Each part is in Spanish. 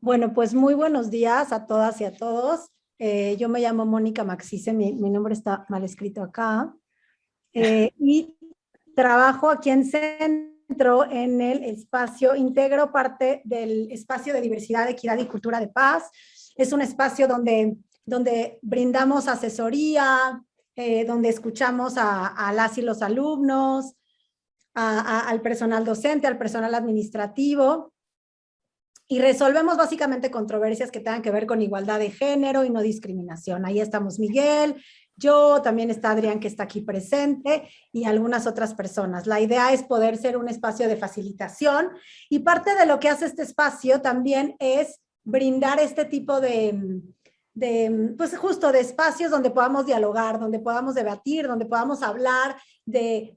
Bueno, pues muy buenos días a todas y a todos. Yo me llamo Mónica Maxice, mi nombre está mal escrito acá. Y trabajo aquí en Centro, en el espacio, integro parte del espacio de diversidad, equidad y cultura de paz. Es un espacio donde brindamos asesoría, donde escuchamos a las y los alumnos, al personal docente, al personal administrativo, y resolvemos básicamente controversias que tengan que ver con igualdad de género y no discriminación. Ahí estamos Miguel, yo, también está Adrián, que está aquí presente, y algunas otras personas. La idea es poder ser un espacio de facilitación, y parte de lo que hace este espacio también es brindar este tipo pues justo de espacios donde podamos dialogar, donde podamos debatir, donde podamos hablar de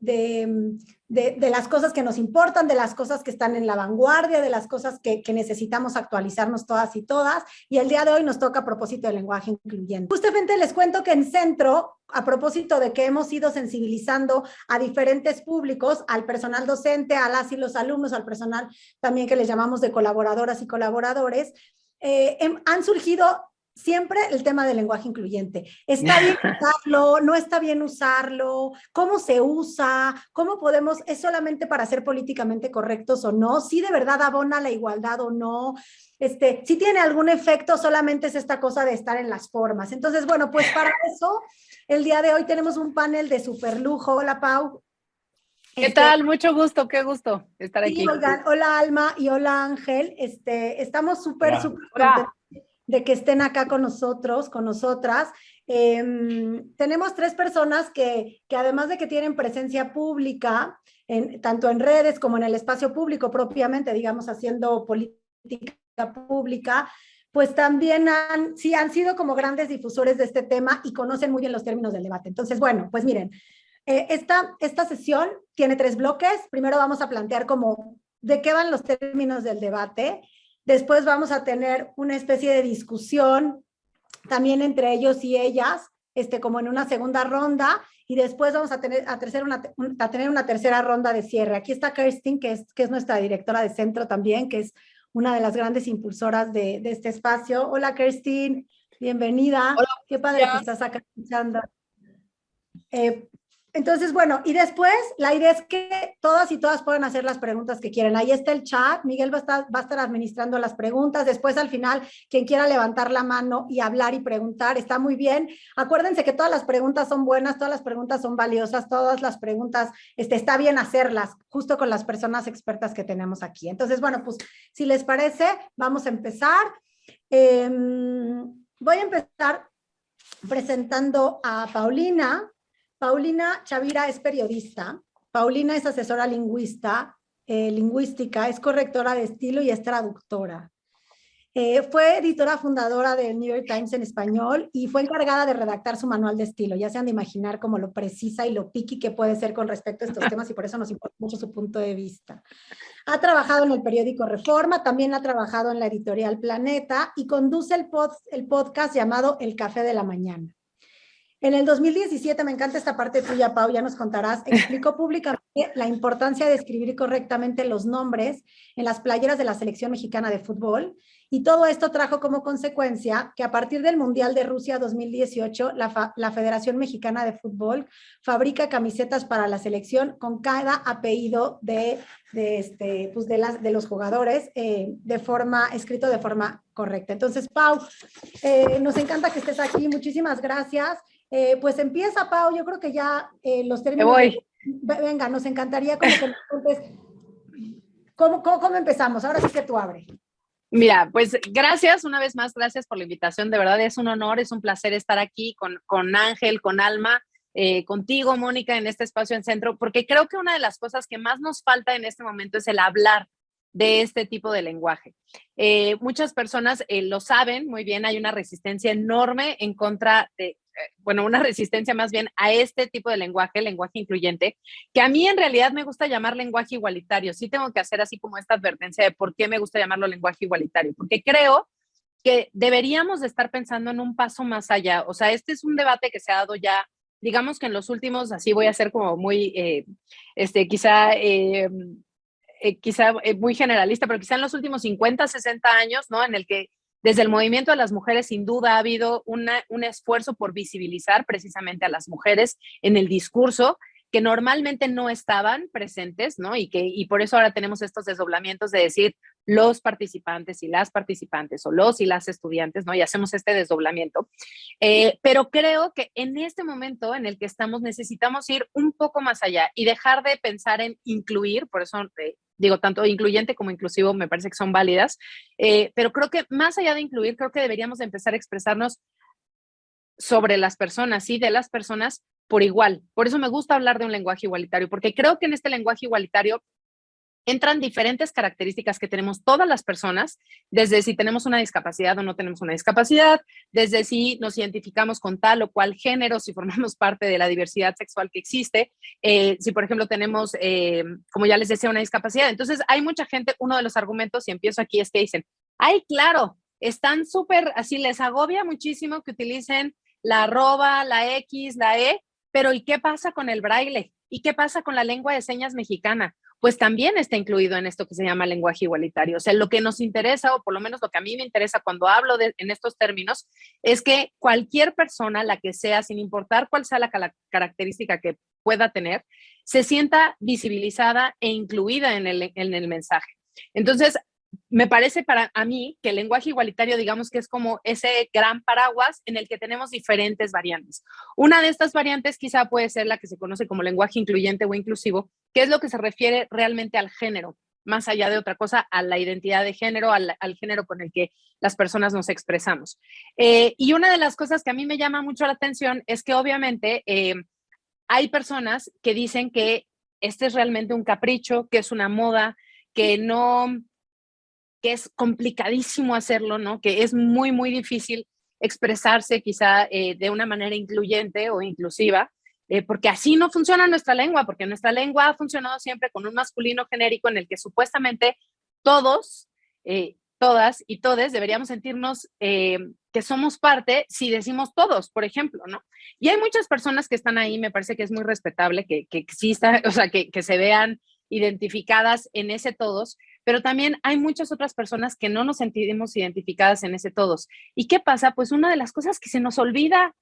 las cosas que nos importan, de las cosas que están en la vanguardia, de las cosas que necesitamos actualizarnos todas y todas. Y el día de hoy nos toca a propósito del lenguaje incluyente. Justamente les cuento que en Centro, a propósito de que hemos ido sensibilizando a diferentes públicos, al personal docente, a las y los alumnos, al personal también que les llamamos de colaboradoras y colaboradores, han surgido siempre el tema del lenguaje incluyente. ¿Está bien usarlo? ¿No está bien usarlo? ¿Cómo se usa? ¿Cómo podemos? ¿Es solamente para ser políticamente correctos o no? ¿Sí de verdad abona la igualdad o no? Si tiene algún efecto, solamente es esta cosa de estar en las formas. Entonces, bueno, pues para eso, el día de hoy tenemos un panel de super lujo. Hola, Pau. ¿Qué tal? Mucho gusto, qué gusto estar Sí, aquí. oigan, hola Alma y hola Ángel. Estamos súper contentos de que estén acá con nosotros, con nosotras. Tenemos tres personas que además de que tienen presencia pública, tanto en redes como en el espacio público propiamente, digamos, haciendo política pública, pues también sí, han sido como grandes difusores de este tema y conocen muy bien los términos del debate. Entonces, bueno, pues miren, esta sesión tiene tres bloques. Primero vamos a plantear como de qué van los términos del debate. Después vamos a tener una especie de discusión también entre ellos y ellas, como en una segunda ronda, y después vamos a tener una tercera ronda de cierre. Aquí está Kirstin, que es nuestra directora de centro también, que es una de las grandes impulsoras de este espacio. Hola Kirstin, bienvenida. Hola, Qué padre que estás acá escuchando. Entonces, bueno, y después la idea es que todas y todas puedan hacer las preguntas que quieran. Ahí está el chat, Miguel va a estar administrando las preguntas. Después, al final, quien quiera levantar la mano y hablar y preguntar, está muy bien. Acuérdense que todas las preguntas son buenas, todas las preguntas son valiosas, todas las preguntas, está bien hacerlas, justo con las personas expertas que tenemos aquí. Entonces, bueno, pues, si les parece, vamos a empezar. Voy a empezar presentando a Paulina. Paulina Chavira es periodista. Paulina es asesora lingüística, es correctora de estilo y es traductora. Fue editora fundadora del New York Times en español y fue encargada de redactar su manual de estilo. Ya se han de imaginar como lo precisa y lo picky que puede ser con respecto a estos temas, y por eso nos importa mucho su punto de vista. Ha trabajado en el periódico Reforma, también ha trabajado en la editorial Planeta y conduce el podcast llamado El Café de la Mañana. En el 2017, me encanta esta parte tuya, Pau, ya nos contarás, explicó públicamente la importancia de escribir correctamente los nombres en las playeras de la selección mexicana de fútbol, y todo esto trajo como consecuencia que a partir del Mundial de Rusia 2018, la Federación Mexicana de Fútbol fabrica camisetas para la selección con cada apellido de los jugadores escrito de forma correcta. Entonces, Pau, nos encanta que estés aquí, muchísimas gracias. Pues empieza, Pau, yo creo que ya los términos... Venga, nos encantaría como que nos cuentes ¿cómo empezamos? Ahora sí que tú abre. Mira, pues gracias, una vez más, gracias por la invitación. De verdad es un honor, es un placer estar aquí con Ángel, con Alma, contigo, Mónica, en este espacio en Centro, porque creo que una de las cosas que más nos falta en este momento es el hablar de este tipo de lenguaje. Muchas personas lo saben muy bien, hay una resistencia enorme en contra de, una resistencia más bien a este tipo de lenguaje, lenguaje incluyente, que a mí en realidad me gusta llamar lenguaje igualitario. Sí tengo que hacer así como esta advertencia de por qué me gusta llamarlo lenguaje igualitario, porque creo que deberíamos de estar pensando en un paso más allá. O sea, este es un debate que se ha dado ya, digamos que en los últimos, así voy a ser como muy, quizá quizá muy generalista, pero quizá en los últimos 50, 60 años, ¿no? En el que desde el movimiento de las mujeres, sin duda, ha habido un esfuerzo por visibilizar precisamente a las mujeres en el discurso, que normalmente no estaban presentes, ¿no? Y por eso ahora tenemos estos desdoblamientos de decir los participantes y las participantes, o los y las estudiantes, ¿no? Y hacemos este desdoblamiento. Pero creo que en este momento en el que estamos necesitamos ir un poco más allá y dejar de pensar en incluir, por eso digo, tanto incluyente como inclusivo me parece que son válidas, pero creo que más allá de incluir, creo que deberíamos de empezar a expresarnos sobre las personas, ¿sí? De las personas por igual. Por eso me gusta hablar de un lenguaje igualitario, porque creo que en este lenguaje igualitario entran diferentes características que tenemos todas las personas, desde si tenemos una discapacidad o no tenemos una discapacidad, desde si nos identificamos con tal o cual género, si formamos parte de la diversidad sexual que existe, si por ejemplo tenemos, como ya les decía, una discapacidad. Entonces hay mucha gente, uno de los argumentos, y empiezo aquí, es que dicen, ay, claro, están súper, así les agobia muchísimo que utilicen la arroba, la X, la E, pero ¿y qué pasa con el braille? ¿Y qué pasa con la lengua de señas mexicana? Pues también está incluido en esto que se llama lenguaje igualitario. O sea, lo que nos interesa, o por lo menos lo que a mí me interesa cuando hablo en estos términos, es que cualquier persona, la que sea, sin importar cuál sea la característica que pueda tener, se sienta visibilizada e incluida en el mensaje. Entonces, me parece para a mí que el lenguaje igualitario, digamos que es como ese gran paraguas en el que tenemos diferentes variantes. Una de estas variantes quizá puede ser la que se conoce como lenguaje incluyente o inclusivo, que es lo que se refiere realmente al género, más allá de otra cosa, a la identidad de género, al género con el que las personas nos expresamos. Y una de las cosas que a mí me llama mucho la atención es que obviamente hay personas que dicen que este es realmente un capricho, que es una moda, que no, que es complicadísimo hacerlo, ¿no? Que es muy, muy difícil expresarse quizá de una manera incluyente o inclusiva, porque así no funciona nuestra lengua, porque nuestra lengua ha funcionado siempre con un masculino genérico en el que supuestamente todos, todas y todes deberíamos sentirnos que somos parte si decimos todos, por ejemplo, ¿no? Y hay muchas personas que están ahí, me parece que es muy respetable que exista, o sea, que se vean identificadas en ese todos, pero también hay muchas otras personas que no nos sentimos identificadas en ese todos. ¿Y qué pasa? Pues una de las cosas que se nos olvida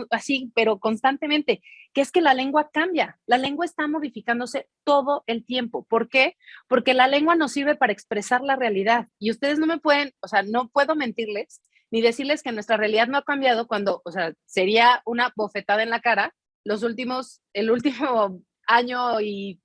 así, pero constantemente, que es que la lengua cambia, la lengua está modificándose todo el tiempo. ¿Por qué? Porque la lengua nos sirve para expresar la realidad y ustedes no me pueden, o sea, no puedo mentirles ni decirles que nuestra realidad no ha cambiado cuando, o sea, sería una bofetada en la cara el último año y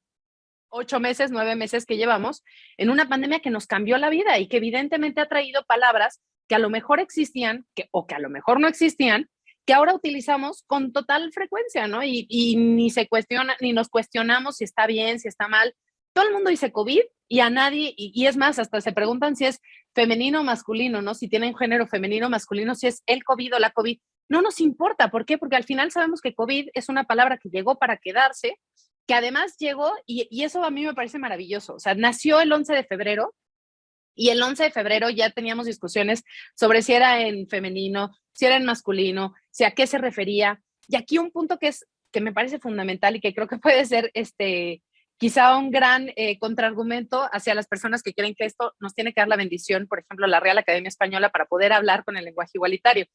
8 meses, 9 meses que llevamos en una pandemia que nos cambió la vida y que evidentemente ha traído palabras que a lo mejor existían o que a lo mejor no existían, que ahora utilizamos con total frecuencia, ¿no? Y ni se cuestiona, ni nos cuestionamos si está bien, si está mal. Todo el mundo dice COVID y a nadie, y es más, hasta se preguntan si es femenino o masculino, ¿no? Si tienen género femenino o masculino, si es el COVID o la COVID. No nos importa. ¿Por qué? Porque al final sabemos que COVID es una palabra que llegó para quedarse, que además llegó, y eso a mí me parece maravilloso, o sea, nació el 11 de febrero, y el 11 de febrero ya teníamos discusiones sobre si era en femenino, si era en masculino, si a qué se refería, y aquí un punto que me parece fundamental y que creo que puede ser quizá un gran contraargumento hacia las personas que creen que esto nos tiene que dar la bendición, por ejemplo, la Real Academia Española, para poder hablar con el lenguaje igualitario.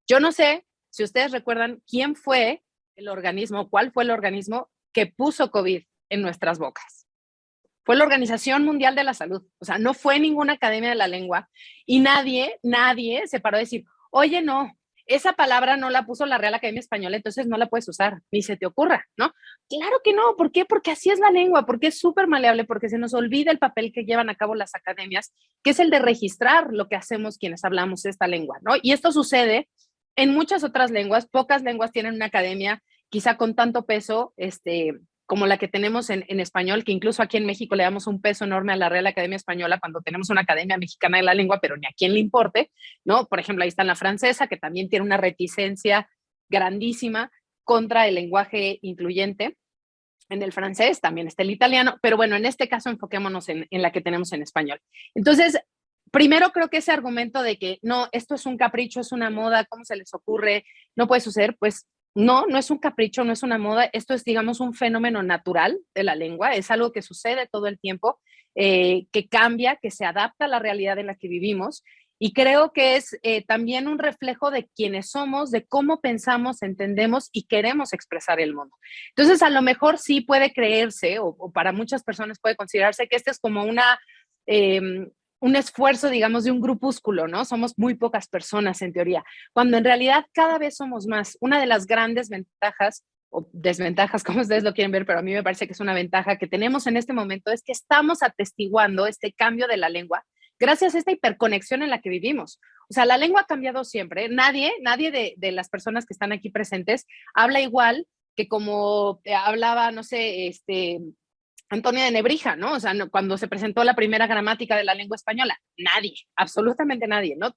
Yo no sé si ustedes recuerdan quién fue el organismo, cuál fue el organismo que puso COVID en nuestras bocas. Fue la Organización Mundial de la Salud. O sea, no fue ninguna academia de la lengua y nadie se paró a decir, oye, no, esa palabra no la puso la Real Academia Española, entonces no la puedes usar, ni se te ocurra, ¿no? Claro que no. ¿Por qué? Porque así es la lengua, porque es súper maleable, porque se nos olvida el papel que llevan a cabo las academias, que es el de registrar lo que hacemos quienes hablamos esta lengua, ¿no? Y esto sucede en muchas otras lenguas. Pocas lenguas tienen una academia quizá con tanto peso, como la que tenemos en español, que incluso aquí en México le damos un peso enorme a la Real Academia Española cuando tenemos una Academia Mexicana de la Lengua, pero ni a quién le importe, ¿no? Por ejemplo, ahí está la francesa, que también tiene una reticencia grandísima contra el lenguaje incluyente. En el francés también está el italiano, pero bueno, en este caso enfoquémonos en la que tenemos en español. Entonces, primero creo que ese argumento de que no, esto es un capricho, es una moda, ¿cómo se les ocurre? No puede suceder, pues no, no es un capricho, no es una moda, esto es, digamos, un fenómeno natural de la lengua, es algo que sucede todo el tiempo que cambia, que se adapta a la realidad en la que vivimos. Y creo que es también un reflejo de quiénes somos, de cómo pensamos, entendemos y queremos expresar el mundo. Entonces, a lo mejor sí puede creerse, o para muchas personas puede considerarse que este es como un esfuerzo, digamos, de un grupúsculo, ¿no? Somos muy pocas personas en teoría, cuando en realidad cada vez somos más. Una de las grandes ventajas o desventajas, como ustedes lo quieren ver, pero a mí me parece que es una ventaja que tenemos en este momento, es que estamos atestiguando este cambio de la lengua gracias a esta hiperconexión en la que vivimos. O sea, la lengua ha cambiado siempre. Nadie de las personas que están aquí presentes habla igual que como hablaba, no sé, Antonio de Nebrija, ¿no? O sea, no, cuando se presentó la primera gramática de la lengua española, nadie, absolutamente nadie, ¿no?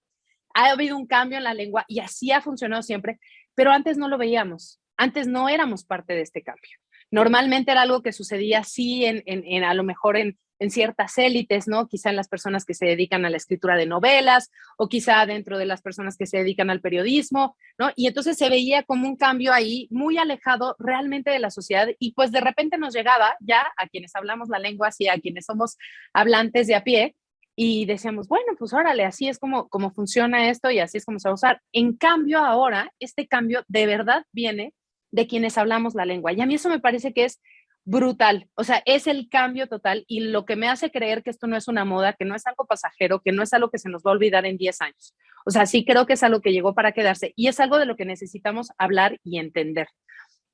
Ha habido un cambio en la lengua y así ha funcionado siempre, pero antes no lo veíamos, antes no éramos parte de este cambio. Normalmente era algo que sucedía así a lo mejor en ciertas élites, ¿no? Quizá en las personas que se dedican a la escritura de novelas o quizá dentro de las personas que se dedican al periodismo, ¿no? Y entonces se veía como un cambio ahí muy alejado realmente de la sociedad y pues de repente nos llegaba ya a quienes hablamos la lengua, así a quienes somos hablantes de a pie y decíamos, bueno, pues órale, así es como funciona esto y así es como se va a usar. En cambio ahora, este cambio de verdad viene de quienes hablamos la lengua y a mí eso me parece que es brutal, o sea, es el cambio total y lo que me hace creer que esto no es una moda, que no es algo pasajero, que no es algo que se nos va a olvidar en 10 años. O sea, sí creo que es algo que llegó para quedarse y es algo de lo que necesitamos hablar y entender.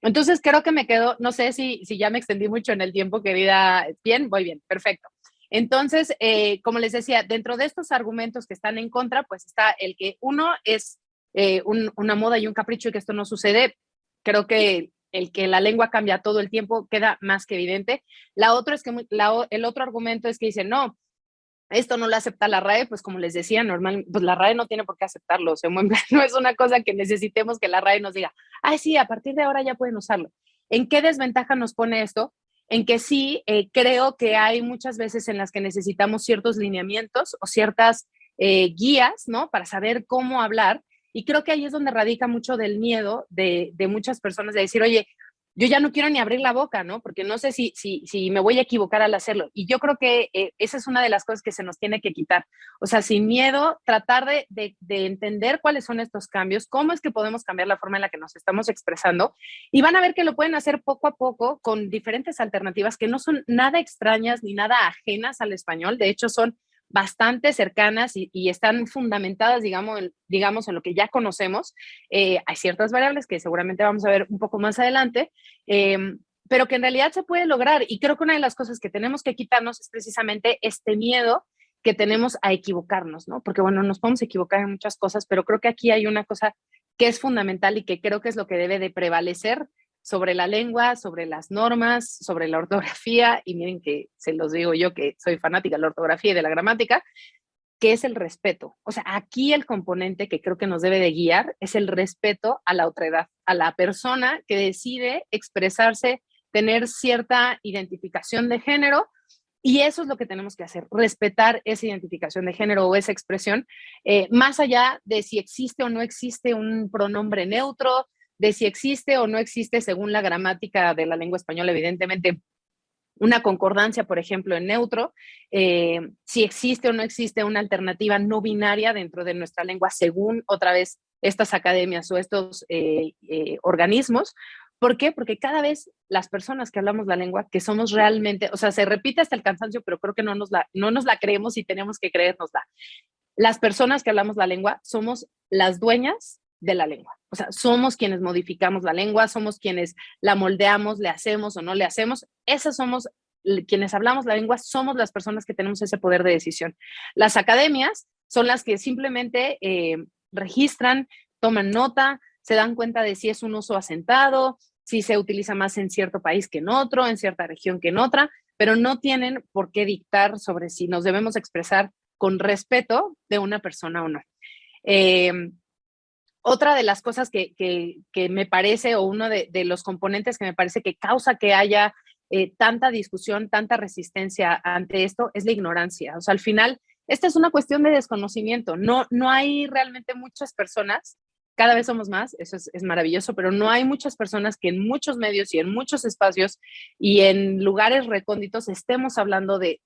Entonces creo que me quedo, no sé si ya me extendí mucho en el tiempo, querida. Bien, voy bien, perfecto. Entonces, como les decía, dentro de estos argumentos que están en contra, pues está el que uno es una moda y un capricho y que esto no sucede. Creo que el que la lengua cambia todo el tiempo queda más que evidente. La otra es que el otro argumento es que dicen, no, esto no lo acepta la RAE, pues como les decía, normal, pues la RAE no tiene por qué aceptarlo, o sea, no es una cosa que necesitemos que la RAE nos diga, ay, sí, a partir de ahora ya pueden usarlo. ¿En qué desventaja nos pone esto? En que sí, creo que hay muchas veces en las que necesitamos ciertos lineamientos o ciertas guías, ¿no? Para saber cómo hablar. Y creo que ahí es donde radica mucho del miedo de muchas personas de decir, oye, yo ya no quiero ni abrir la boca, ¿no? Porque no sé si me voy a equivocar al hacerlo. Y yo creo que esa es una de las cosas que se nos tiene que quitar. O sea, sin miedo, tratar de entender cuáles son estos cambios, cómo es que podemos cambiar la forma en la que nos estamos expresando. Y van a ver que lo pueden hacer poco a poco con diferentes alternativas que no son nada extrañas ni nada ajenas al español. De hecho, son bastante cercanas y están fundamentadas, digamos, en lo que ya conocemos. Hay ciertas variables que seguramente vamos a ver un poco más adelante, eh, pero que en realidad se puede lograr. Y creo que una de las cosas que tenemos que quitarnos es precisamente este miedo que tenemos a equivocarnos, ¿no? Porque, bueno, nos podemos equivocar en muchas cosas, pero creo que aquí hay una cosa que es fundamental y que creo que es lo que debe de prevalecer sobre la lengua, sobre las normas, sobre la ortografía, y miren que se los digo yo que soy fanática de la ortografía y de la gramática, que es el respeto. O sea, aquí el componente que creo que nos debe de guiar es el respeto a la otredad, a la persona que decide expresarse, tener cierta identificación de género, y eso es lo que tenemos que hacer, respetar esa identificación de género o esa expresión, más allá de si existe o no existe un pronombre neutro, de si existe o no existe, según la gramática de la lengua española, evidentemente, una concordancia, por ejemplo, en neutro, si existe o no existe una alternativa no binaria dentro de nuestra lengua, según otra vez estas academias o estos organismos. ¿Por qué? Porque cada vez las personas que hablamos la lengua, que somos realmente, o sea, se repite hasta el cansancio, pero creo que no nos la creemos y tenemos que creérnosla. Las personas que hablamos la lengua somos las dueñas de la lengua. O sea, somos quienes modificamos la lengua, somos quienes la moldeamos, le hacemos o no le hacemos. Esas somos quienes hablamos la lengua, somos las personas que tenemos ese poder de decisión. Las academias son las que simplemente registran, toman nota, se dan cuenta de si es un uso asentado, si se utiliza más en cierto país que en otro, en cierta región que en otra, pero no tienen por qué dictar sobre si nos debemos expresar con respeto de una persona o no. Otra de las cosas que me parece, o uno de los componentes que me parece que causa que haya tanta discusión, tanta resistencia ante esto, es la ignorancia. O sea, al final, esta es una cuestión de desconocimiento. No hay realmente muchas personas cada vez somos más, eso es maravilloso, pero no hay muchas personas que en muchos medios y en muchos espacios y en lugares recónditos estemos hablando de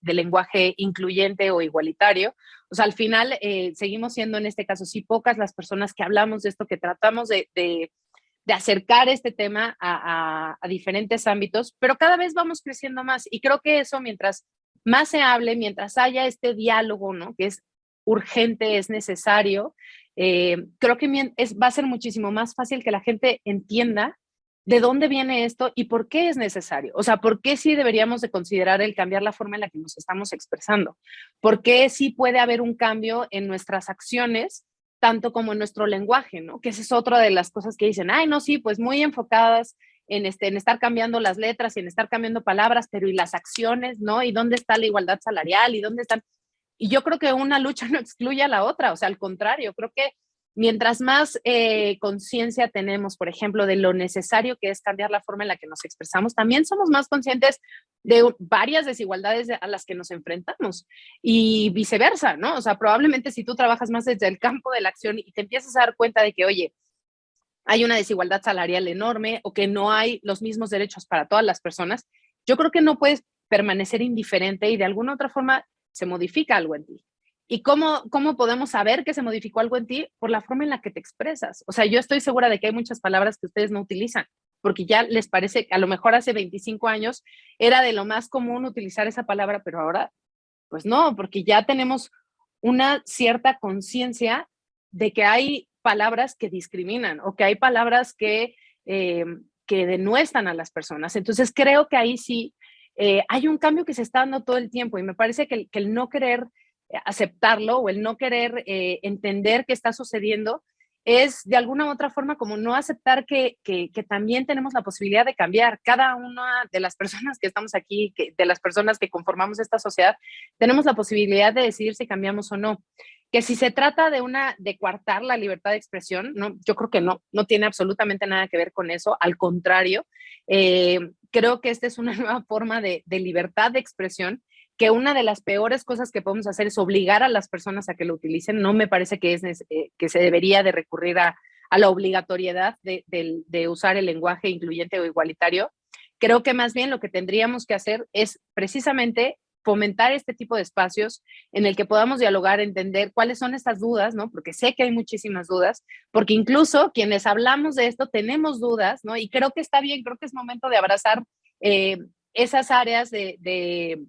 lenguaje incluyente o igualitario. O sea, al final seguimos siendo en este caso sí pocas las personas que hablamos de esto, que tratamos de acercar este tema a diferentes ámbitos, pero cada vez vamos creciendo más y creo que eso mientras más se hable, mientras haya este diálogo, ¿no? Que es urgente, es necesario, creo que va a ser muchísimo más fácil que la gente entienda de dónde viene esto y por qué es necesario. O sea, por qué sí deberíamos de considerar el cambiar la forma en la que nos estamos expresando. Por qué sí puede haber un cambio en nuestras acciones, tanto como en nuestro lenguaje, ¿no? Que esa es otra de las cosas que dicen, ay, no, sí, pues muy enfocadas en estar cambiando las letras y en estar cambiando palabras, pero ¿y las acciones, no? ¿Y dónde está la igualdad salarial? ¿Y dónde están? Y yo creo que una lucha no excluye a la otra, o sea, al contrario, creo que mientras más conciencia tenemos, por ejemplo, de lo necesario que es cambiar la forma en la que nos expresamos, también somos más conscientes de varias desigualdades a las que nos enfrentamos y viceversa, ¿no? O sea, probablemente si tú trabajas más desde el campo de la acción y te empiezas a dar cuenta de que, oye, hay una desigualdad salarial enorme o que no hay los mismos derechos para todas las personas, yo creo que no puedes permanecer indiferente y de alguna otra forma se modifica algo en ti. ¿Y cómo podemos saber que se modificó algo en ti? Por la forma en la que te expresas. O sea, yo estoy segura de que hay muchas palabras que ustedes no utilizan, porque ya les parece, a lo mejor hace 25 años era de lo más común utilizar esa palabra, pero ahora, pues no, porque ya tenemos una cierta conciencia de que hay palabras que discriminan o que hay palabras que denuestran a las personas. Entonces creo que ahí sí hay un cambio que se está dando todo el tiempo y me parece que el no querer aceptarlo o el no querer entender qué está sucediendo es de alguna u otra forma como no aceptar que también tenemos la posibilidad de cambiar. Cada una de las personas que estamos aquí, de las personas que conformamos esta sociedad, tenemos la posibilidad de decidir si cambiamos o no. Que si se trata de coartar la libertad de expresión, no, yo creo que no tiene absolutamente nada que ver con eso, al contrario, creo que esta es una nueva forma de libertad de expresión, que una de las peores cosas que podemos hacer es obligar a las personas a que lo utilicen. No me parece que se debería de recurrir a la obligatoriedad de usar el lenguaje incluyente o igualitario. Creo que más bien lo que tendríamos que hacer es precisamente fomentar este tipo de espacios en el que podamos dialogar, entender cuáles son estas dudas, ¿no? Porque sé que hay muchísimas dudas, porque incluso quienes hablamos de esto tenemos dudas, ¿no? Y creo que está bien, creo que es momento de abrazar esas áreas que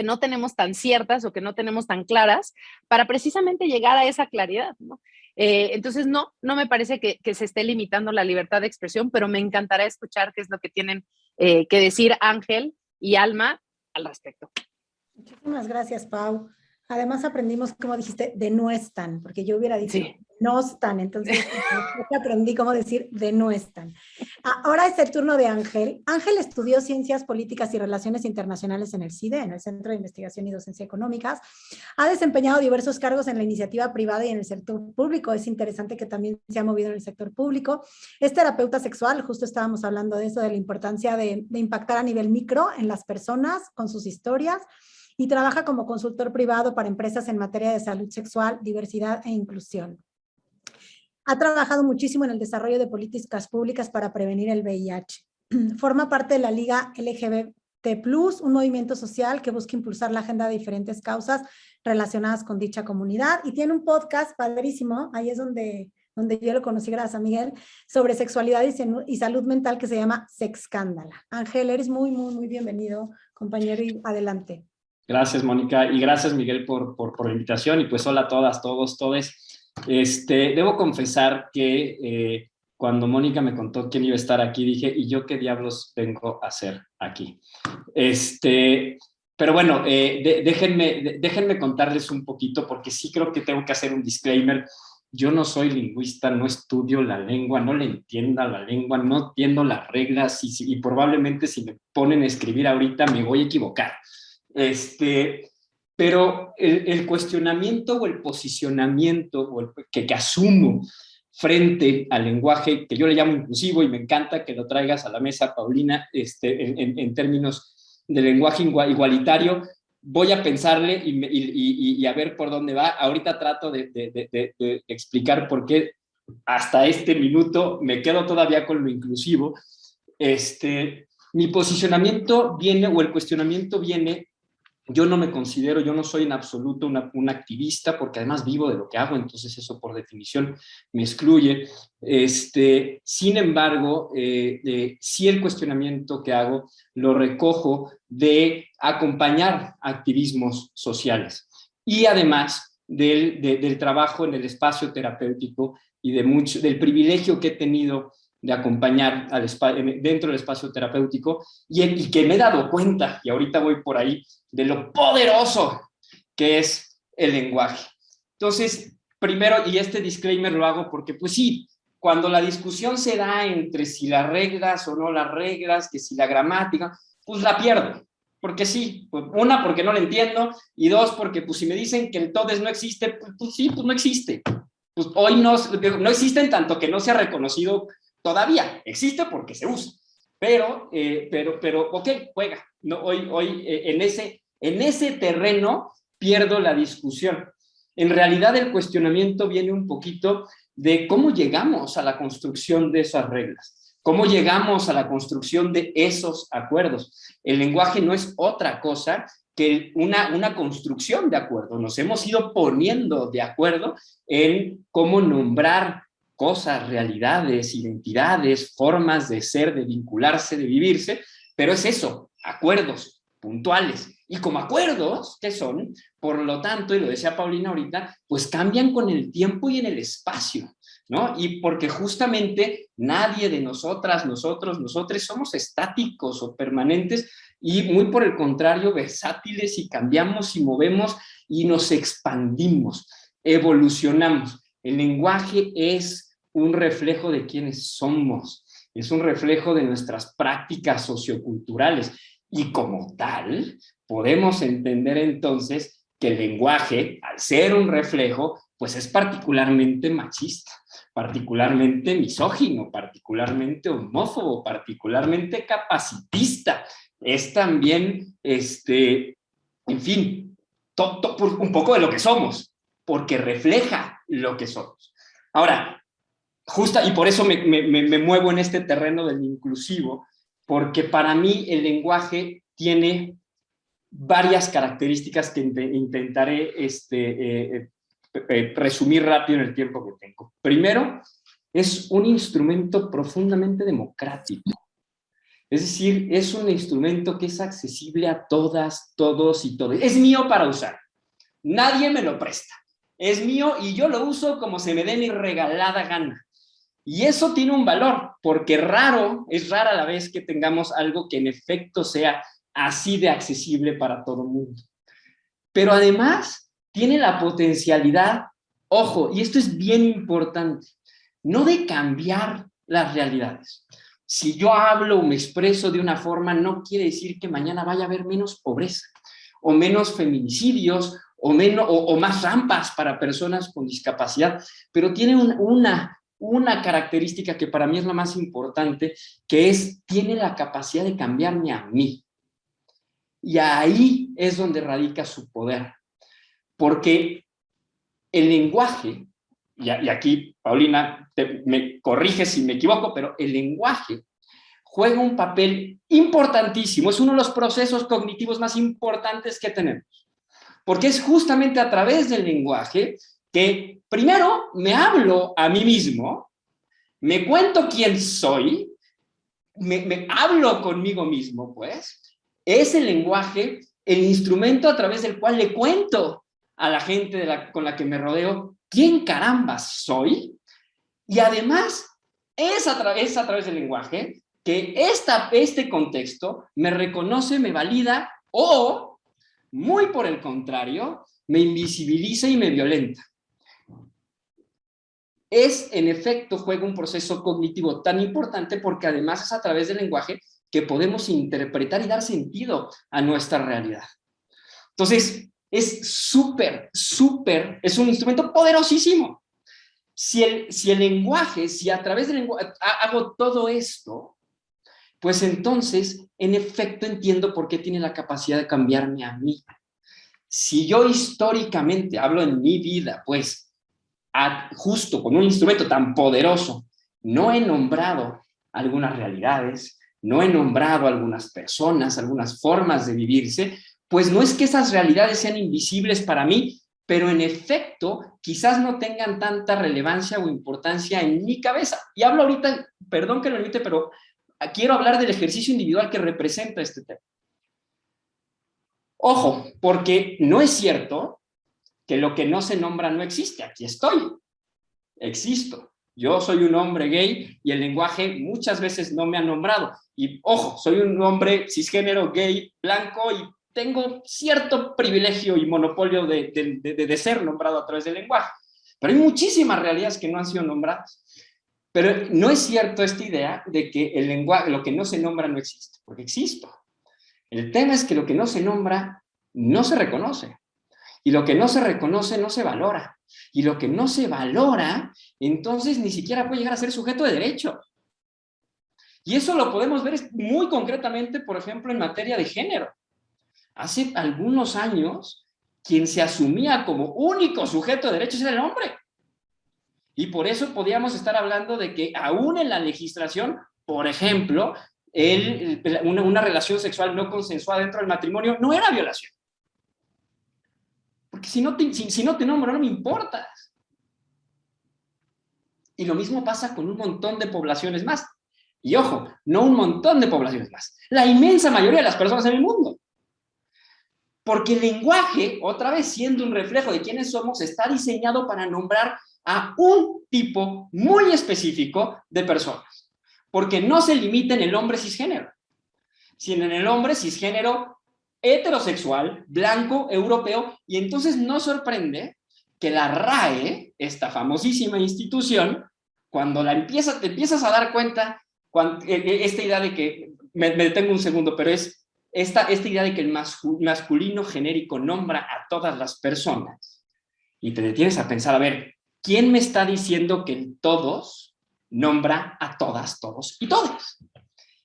no tenemos tan ciertas o que no tenemos tan claras para precisamente llegar a esa claridad, ¿no? Entonces, no me parece que se esté limitando la libertad de expresión, pero me encantará escuchar qué es lo que tienen que decir Ángel y Alma al respecto. Muchísimas gracias, Pau. Además aprendimos, como dijiste, de no están, porque yo hubiera dicho sí. No están, entonces aprendí cómo decir de no están. Ahora es el turno de Ángel. Ángel estudió Ciencias Políticas y Relaciones Internacionales en el CIDE, en el Centro de Investigación y Docencia Económicas. Ha desempeñado diversos cargos en la iniciativa privada y en el sector público. Es interesante que también se ha movido en el sector público. Es terapeuta sexual, justo estábamos hablando de eso, de la importancia de impactar a nivel micro en las personas con sus historias, y trabaja como consultor privado para empresas en materia de salud sexual, diversidad e inclusión. Ha trabajado muchísimo en el desarrollo de políticas públicas para prevenir el VIH. Forma parte de la Liga LGBT+, un movimiento social que busca impulsar la agenda de diferentes causas relacionadas con dicha comunidad, y tiene un podcast padrísimo, ahí es donde yo lo conocí gracias a Miguel, sobre sexualidad y salud mental, que se llama Sexcándala. Ángel, eres muy, muy, muy bienvenido, compañero, y adelante. Gracias, Mónica, y gracias, Miguel, por la invitación, y pues hola a todas, todos, todes. Debo confesar que cuando Mónica me contó quién iba a estar aquí, dije, ¿y yo qué diablos vengo a hacer aquí? Pero bueno, déjenme contarles un poquito, porque sí creo que tengo que hacer un disclaimer. Yo no soy lingüista, no estudio la lengua, no le entiendo a la lengua, no entiendo las reglas, y probablemente si me ponen a escribir ahorita me voy a equivocar. Pero el cuestionamiento o el posicionamiento que asumo frente al lenguaje, que yo le llamo inclusivo, y me encanta que lo traigas a la mesa, Paulina, en términos de lenguaje igualitario, voy a pensarle y a ver por dónde va. Ahorita trato de explicar por qué hasta este minuto me quedo todavía con lo inclusivo. Mi posicionamiento viene, o el cuestionamiento viene. Yo no me considero, yo no soy en absoluto un activista, porque además vivo de lo que hago, entonces eso por definición me excluye. Sin embargo, sí, el cuestionamiento que hago lo recojo de acompañar activismos sociales y además del trabajo en el espacio terapéutico y del privilegio que he tenido de acompañar dentro del espacio terapéutico y que me he dado cuenta, y ahorita voy por ahí, de lo poderoso que es el lenguaje. Entonces, primero, y este disclaimer lo hago porque, pues sí, cuando la discusión se da entre si las reglas o no las reglas, que si la gramática, pues la pierdo. Porque sí, una, porque no la entiendo, y dos, porque pues si me dicen que el todes no existe, pues sí, pues no existe. Pues hoy no existe en tanto que no se ha reconocido todavía. Existe porque se usa. Pero, ok, juega. No, hoy en ese terreno pierdo la discusión. En realidad el cuestionamiento viene un poquito de cómo llegamos a la construcción de esas reglas, cómo llegamos a la construcción de esos acuerdos. El lenguaje no es otra cosa que una construcción de acuerdo. Nos hemos ido poniendo de acuerdo en cómo nombrar cosas, realidades, identidades, formas de ser, de vincularse, de vivirse, pero es eso, acuerdos puntuales. Y como acuerdos, ¿qué son? Por lo tanto, y lo decía Paulina ahorita, pues cambian con el tiempo y en el espacio, ¿no? Y porque justamente nadie de nosotras, nosotros, nosotres somos estáticos o permanentes, y muy por el contrario, versátiles, y cambiamos y movemos y nos expandimos, evolucionamos. El lenguaje es un reflejo de quiénes somos, es un reflejo de nuestras prácticas socioculturales, y como tal, podemos entender entonces que el lenguaje, al ser un reflejo, pues es particularmente machista, particularmente misógino, particularmente homófobo, particularmente capacitista. Es también, en fin, un poco de lo que somos, porque refleja lo que somos. Ahora, y por eso me muevo en este terreno del inclusivo, porque para mí el lenguaje tiene varias características que intentaré resumir rápido en el tiempo que tengo. Primero, es un instrumento profundamente democrático. Es decir, es un instrumento que es accesible a todas, todos y todas. Es mío para usar. Nadie me lo presta. Es mío y yo lo uso como se me dé mi regalada gana. Y eso tiene un valor, porque es rara la vez que tengamos algo que en efecto sea así de accesible para todo el mundo. Pero además tiene la potencialidad, ojo, y esto es bien importante, no de cambiar las realidades. Si yo hablo o me expreso de una forma, no quiere decir que mañana vaya a haber menos pobreza, o menos feminicidios, o más rampas para personas con discapacidad, pero tiene una característica que para mí es la más importante, que tiene la capacidad de cambiarme a mí. Y ahí es donde radica su poder. Porque el lenguaje, y aquí, Paulina, me corrige si me equivoco, pero el lenguaje juega un papel importantísimo, es uno de los procesos cognitivos más importantes que tenemos. Porque es justamente a través del lenguaje que primero me hablo a mí mismo, me cuento quién soy, me hablo conmigo mismo, pues. Es el lenguaje el instrumento a través del cual le cuento a la gente con la que me rodeo quién caramba soy, y además es a través del lenguaje que este contexto me reconoce, me valida o, muy por el contrario, me invisibiliza y me violenta. En efecto, juega un proceso cognitivo tan importante porque además es a través del lenguaje que podemos interpretar y dar sentido a nuestra realidad. Entonces, es es un instrumento poderosísimo. Si a través del lenguaje hago todo esto, pues entonces, en efecto, entiendo por qué tiene la capacidad de cambiarme a mí. Si yo históricamente, hablo en mi vida, pues, justo con un instrumento tan poderoso, no he nombrado algunas realidades, no he nombrado algunas personas, algunas formas de vivirse, pues no es que esas realidades sean invisibles para mí, pero en efecto quizás no tengan tanta relevancia o importancia en mi cabeza. Y hablo ahorita, perdón que lo limite, pero quiero hablar del ejercicio individual que representa este tema. Ojo, porque no es cierto que lo que no se nombra no existe. Aquí estoy, existo. Yo soy un hombre gay y el lenguaje muchas veces no me ha nombrado. Y ojo, soy un hombre cisgénero, gay, blanco y tengo cierto privilegio y monopolio de ser nombrado a través del lenguaje. Pero hay muchísimas realidades que no han sido nombradas. Pero no es cierto esta idea de que el lenguaje, lo que no se nombra no existe, porque existo. El tema es que lo que no se nombra no se reconoce. Y lo que no se reconoce no se valora. Y lo que no se valora, entonces ni siquiera puede llegar a ser sujeto de derecho. Y eso lo podemos ver muy concretamente, por ejemplo, en materia de género. Hace algunos años, quien se asumía como único sujeto de derechos era el hombre. Y por eso podíamos estar hablando de que aún en la legislación, por ejemplo, una relación sexual no consensuada dentro del matrimonio no era violación. Porque si no te nombro, no me importas. Y lo mismo pasa con un montón de poblaciones más. Y ojo, no un montón de poblaciones más. La inmensa mayoría de las personas en el mundo. Porque el lenguaje, otra vez siendo un reflejo de quiénes somos, está diseñado para nombrar a un tipo muy específico de personas. Porque no se limita en el hombre cisgénero, sino en el hombre cisgénero heterosexual, blanco, europeo, y entonces no sorprende que la RAE, esta famosísima institución, cuando te empiezas a dar cuenta, esta idea de que, me detengo un segundo, pero es esta idea de que el masculino genérico nombra a todas las personas, y te detienes a pensar, a ver, ¿quién me está diciendo que el todos nombra a todas, todos y todas?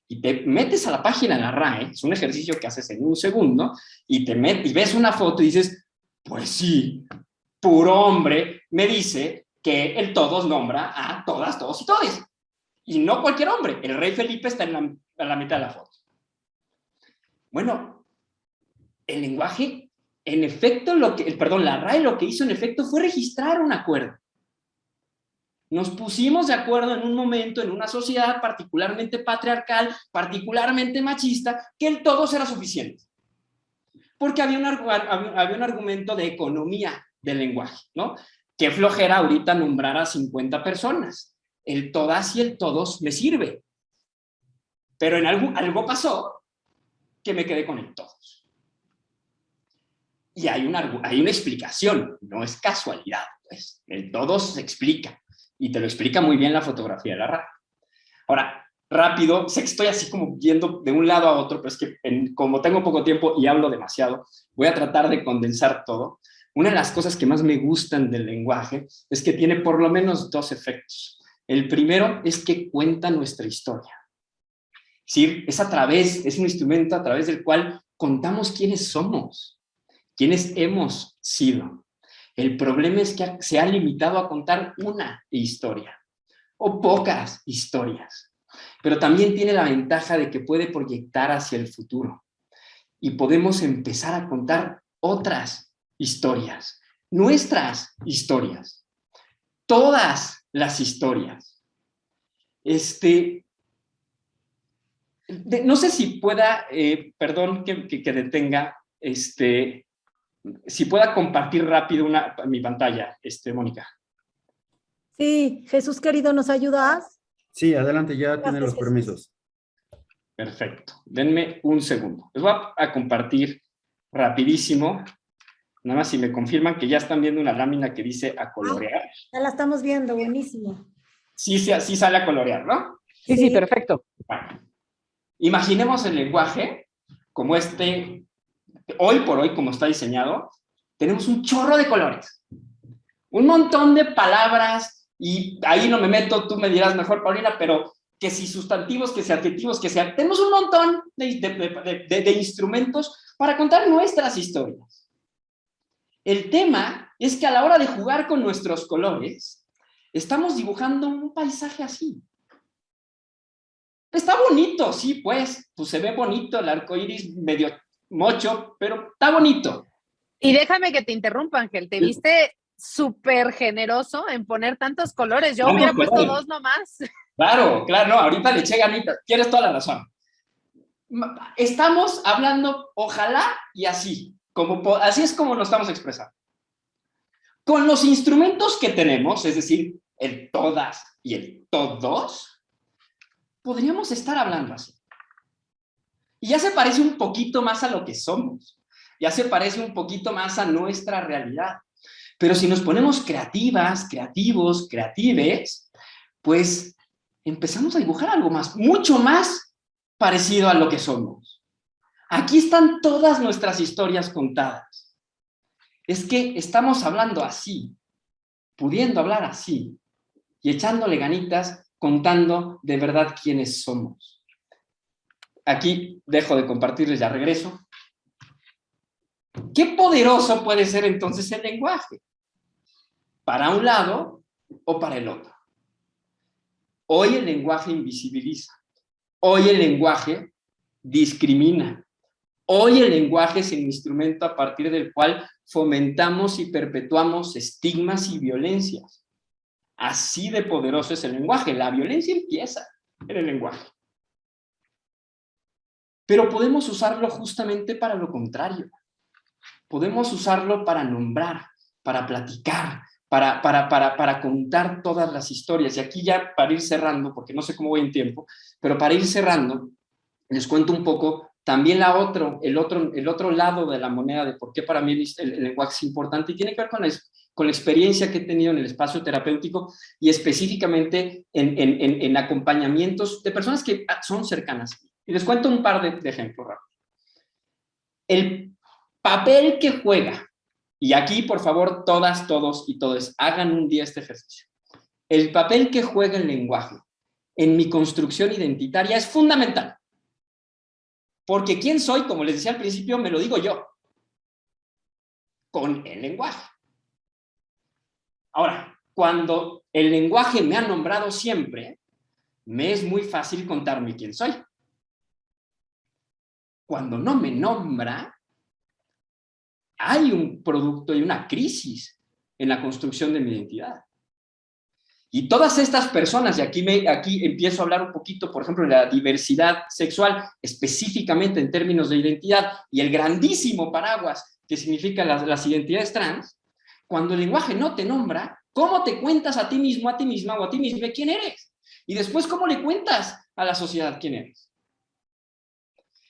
Y te metes a la página de la RAE, es un ejercicio que haces en un segundo, y ves una foto y dices, pues sí, puro hombre me dice que el todos nombra a todas, todos y todes. Y no cualquier hombre, el rey Felipe está en la mitad de la foto. Bueno, el lenguaje, en efecto, la RAE lo que hizo en efecto fue registrar un acuerdo. Nos pusimos de acuerdo en un momento, en una sociedad particularmente patriarcal, particularmente machista, que el todos era suficiente. Porque había un argumento de economía del lenguaje, ¿no? Qué flojera ahorita nombrar a 50 personas. El todas y el todos me sirve. Pero en algo pasó que me quedé con el todos. Y hay una explicación, no es casualidad, pues. El todos se explica. Y te lo explica muy bien la fotografía de la RAE. Ahora, rápido, sé que estoy así como yendo de un lado a otro, pero es que como tengo poco tiempo y hablo demasiado, voy a tratar de condensar todo. Una de las cosas que más me gustan del lenguaje es que tiene por lo menos dos efectos. El primero es que cuenta nuestra historia. Sí, es un instrumento a través del cual contamos quiénes somos, quiénes hemos sido. El problema es que se ha limitado a contar una historia o pocas historias, pero también tiene la ventaja de que puede proyectar hacia el futuro y podemos empezar a contar otras historias, nuestras historias, todas las historias. No sé si pueda, perdón que detenga, si pueda compartir rápido mi pantalla, Mónica. Sí, Jesús querido, ¿nos ayudas? Sí, adelante, ya tiene los permisos. Perfecto, denme un segundo. Les voy a compartir rapidísimo, nada más si me confirman que ya están viendo una lámina que dice a colorear. Ya la estamos viendo, buenísimo. Sí sale a colorear, ¿no? Sí, perfecto. Bueno, imaginemos el lenguaje como hoy por hoy, como está diseñado, tenemos un chorro de colores, un montón de palabras, y ahí no me meto, tú me dirás mejor, Paulina, pero que si sustantivos, que si adjetivos, tenemos un montón de instrumentos para contar nuestras historias. El tema es que a la hora de jugar con nuestros colores, estamos dibujando un paisaje así. Está bonito, sí, pues se ve bonito el arco iris medio mocho, pero está bonito. Y déjame que te interrumpa, Ángel, te viste súper generoso en poner tantos colores. Yo hubiera puesto 2 nomás. Claro, no, ahorita le eché ganitas, tienes toda la razón. Estamos hablando, ojalá, y así es como nos estamos expresando. Con los instrumentos que tenemos, es decir, el todas y el todos, podríamos estar hablando así. Y ya se parece un poquito más a lo que somos, ya se parece un poquito más a nuestra realidad. Pero si nos ponemos creativas, creativos, creatives, pues empezamos a dibujar algo más, mucho más parecido a lo que somos. Aquí están todas nuestras historias contadas. Es que estamos hablando así, pudiendo hablar así, y echándole ganitas, contando de verdad quiénes somos. Aquí dejo de compartirles, ya regreso. ¿Qué poderoso puede ser entonces el lenguaje? ¿Para un lado o para el otro? Hoy el lenguaje invisibiliza. Hoy el lenguaje discrimina. Hoy el lenguaje es el instrumento a partir del cual fomentamos y perpetuamos estigmas y violencias. Así de poderoso es el lenguaje. La violencia empieza en el lenguaje. Pero podemos usarlo justamente para lo contrario. Podemos usarlo para nombrar, para platicar, para contar todas las historias. Y aquí ya para ir cerrando, porque no sé cómo voy en tiempo, pero para ir cerrando, les cuento un poco también el otro lado de la moneda de por qué para mí el lenguaje es importante, y tiene que ver con la experiencia que he tenido en el espacio terapéutico y específicamente en acompañamientos de personas que son cercanas. Y les cuento un par de ejemplos rápidos. El papel que juega, y aquí por favor todas, todos y todes hagan un día este ejercicio. El papel que juega el lenguaje en mi construcción identitaria es fundamental. Porque quién soy, como les decía al principio, me lo digo yo. Con el lenguaje. Ahora, cuando el lenguaje me ha nombrado siempre, me es muy fácil contarme quién soy. Cuando no me nombra, hay un producto y una crisis en la construcción de mi identidad. Y todas estas personas, y aquí empiezo a hablar un poquito, por ejemplo, de la diversidad sexual, específicamente en términos de identidad, y el grandísimo paraguas que significa las identidades trans, cuando el lenguaje no te nombra, ¿cómo te cuentas a ti mismo, a ti misma o a ti misma quién eres? Y después, ¿cómo le cuentas a la sociedad quién eres?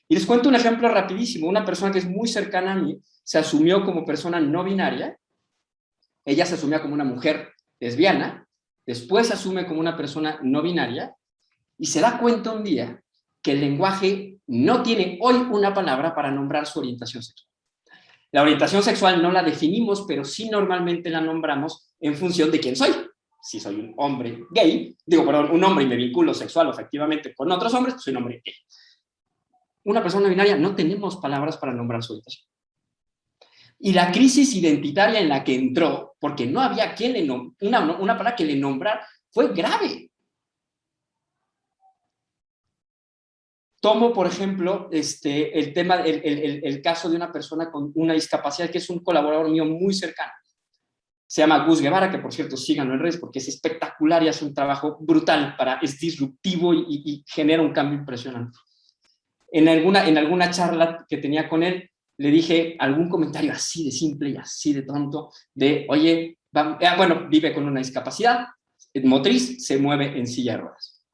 Y les cuento un ejemplo rapidísimo. Una persona que es muy cercana a mí se asumió como persona no binaria. Ella se asumía como una mujer lesbiana. Después se asume como una persona no binaria y se da cuenta un día que el lenguaje no tiene hoy una palabra para nombrar su orientación sexual. La orientación sexual no la definimos, pero sí normalmente la nombramos en función de quién soy. Si soy un hombre gay, un hombre y me vinculo sexual o efectivamente con otros hombres, pues soy un hombre gay. Una persona no binaria no tenemos palabras para nombrar su orientación. Y la crisis identitaria en la que entró, porque no había una palabra que le nombrara, fue grave. Tomo, por ejemplo, el caso de una persona con una discapacidad que es un colaborador mío muy cercano. Se llama Gus Guevara, que por cierto síganlo en redes porque es espectacular y hace un trabajo brutal, es disruptivo y genera un cambio impresionante. En alguna charla que tenía con él, le dije algún comentario así de simple y así de tonto, de, oye, vive con una discapacidad motriz, se mueve en silla de ruedas.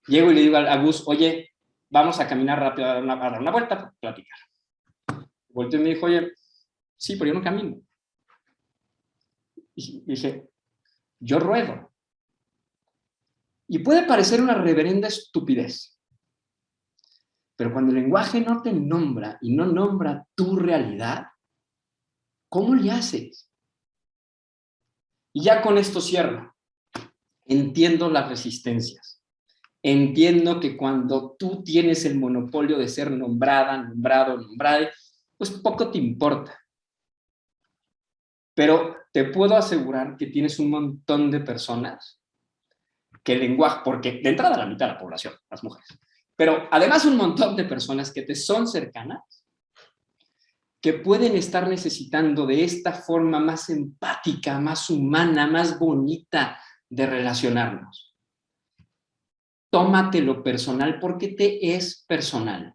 Llego y le digo a Gus, oye, vamos a caminar rápido a dar una vuelta para platicar. Volteo y me dijo, oye, sí, pero yo no camino. Y dije, yo ruedo. Y puede parecer una reverenda estupidez, pero cuando el lenguaje no te nombra y no nombra tu realidad, ¿cómo le haces? Y ya con esto cierro. Entiendo las resistencias. Entiendo que cuando tú tienes el monopolio de ser nombrada, nombrado, nombrade, pues poco te importa. Pero te puedo asegurar que tienes un montón de personas que el lenguaje, porque de entrada la mitad de la población, las mujeres, pero además un montón de personas que te son cercanas, que pueden estar necesitando de esta forma más empática, más humana, más bonita de relacionarnos. Tómatelo personal porque te es personal.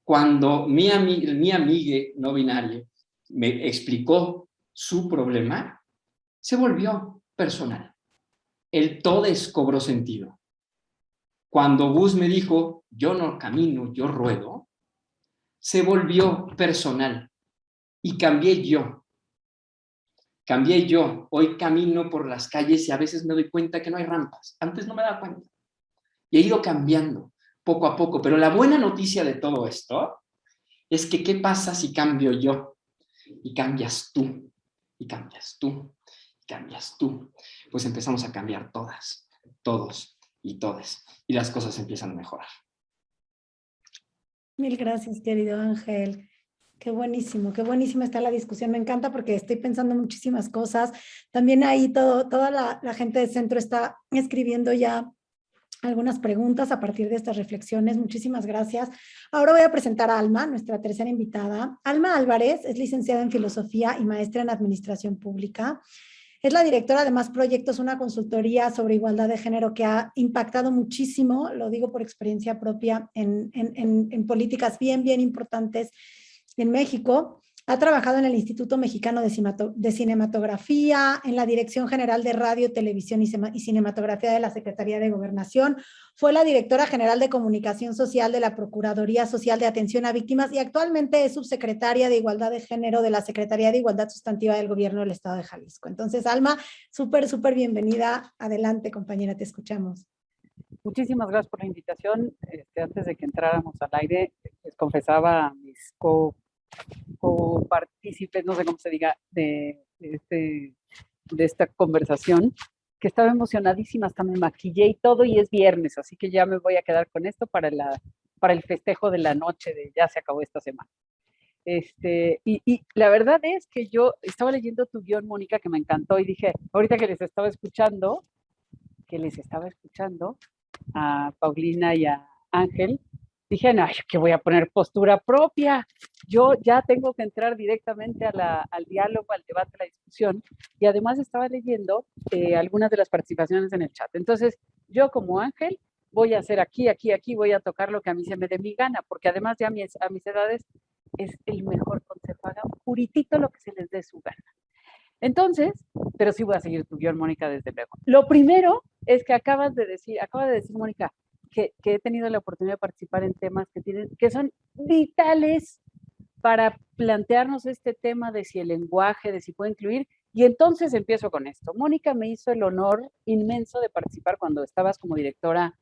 Cuando mi amiga no binaria me explicó su problema, se volvió personal. El todes cobró sentido. Cuando Gus me dijo, yo no camino, yo ruedo, se volvió personal y cambié yo. Cambié yo. Hoy camino por las calles y a veces me doy cuenta que no hay rampas. Antes no me daba cuenta. Y he ido cambiando poco a poco. Pero la buena noticia de todo esto es que ¿qué pasa si cambio yo? Y cambias tú, y cambias tú, y cambias tú. Pues empezamos a cambiar todas, todos y todes. Y las cosas empiezan a mejorar. Mil gracias, querido Ángel. Qué buenísima está la discusión. Me encanta porque estoy pensando muchísimas cosas. También ahí toda la gente del centro está escribiendo ya algunas preguntas a partir de estas reflexiones. Muchísimas gracias. Ahora voy a presentar a Alma, nuestra tercera invitada. Alma Álvarez es licenciada en Filosofía y maestra en Administración Pública. Es la directora de Más Proyectos, una consultoría sobre igualdad de género que ha impactado muchísimo, lo digo por experiencia propia, en políticas bien importantes en México. Ha trabajado en el Instituto Mexicano de Cinematografía, en la Dirección General de Radio, Televisión y Cinematografía de la Secretaría de Gobernación. Fue la directora general de Comunicación Social de la Procuraduría Social de Atención a Víctimas y actualmente es subsecretaria de Igualdad de Género de la Secretaría de Igualdad Sustantiva del Gobierno del Estado de Jalisco. Entonces, Alma, súper bienvenida. Adelante, compañera, te escuchamos. Muchísimas gracias por la invitación. Antes de que entráramos al aire, les confesaba a mis co-partícipes, no sé cómo se diga, de esta conversación, que estaba emocionadísima, hasta me maquillé y todo, y es viernes, así que ya me voy a quedar con esto para el festejo de la noche de ya se acabó esta semana. Y la verdad es que yo estaba leyendo tu guión, Mónica, que me encantó, y dije, ahorita que les estaba escuchando a Paulina y a Ángel, dije, no, que voy a poner postura propia. Yo ya tengo que entrar directamente al diálogo, al debate, a la discusión. Y además estaba leyendo algunas de las participaciones en el chat. Entonces, yo como Ángel voy a hacer aquí, voy a tocar lo que a mí se me dé mi gana, porque además ya a mis edades es el mejor consejo. Hagan puritito lo que se les dé su gana. Entonces, pero sí voy a seguir tu guión, Mónica, desde luego. Lo primero es que acaba de decir, Mónica, que he tenido la oportunidad de participar en temas que son vitales para plantearnos este tema de si el lenguaje, de si puede incluir, y entonces empiezo con esto. Mónica me hizo el honor inmenso de participar cuando estabas como directora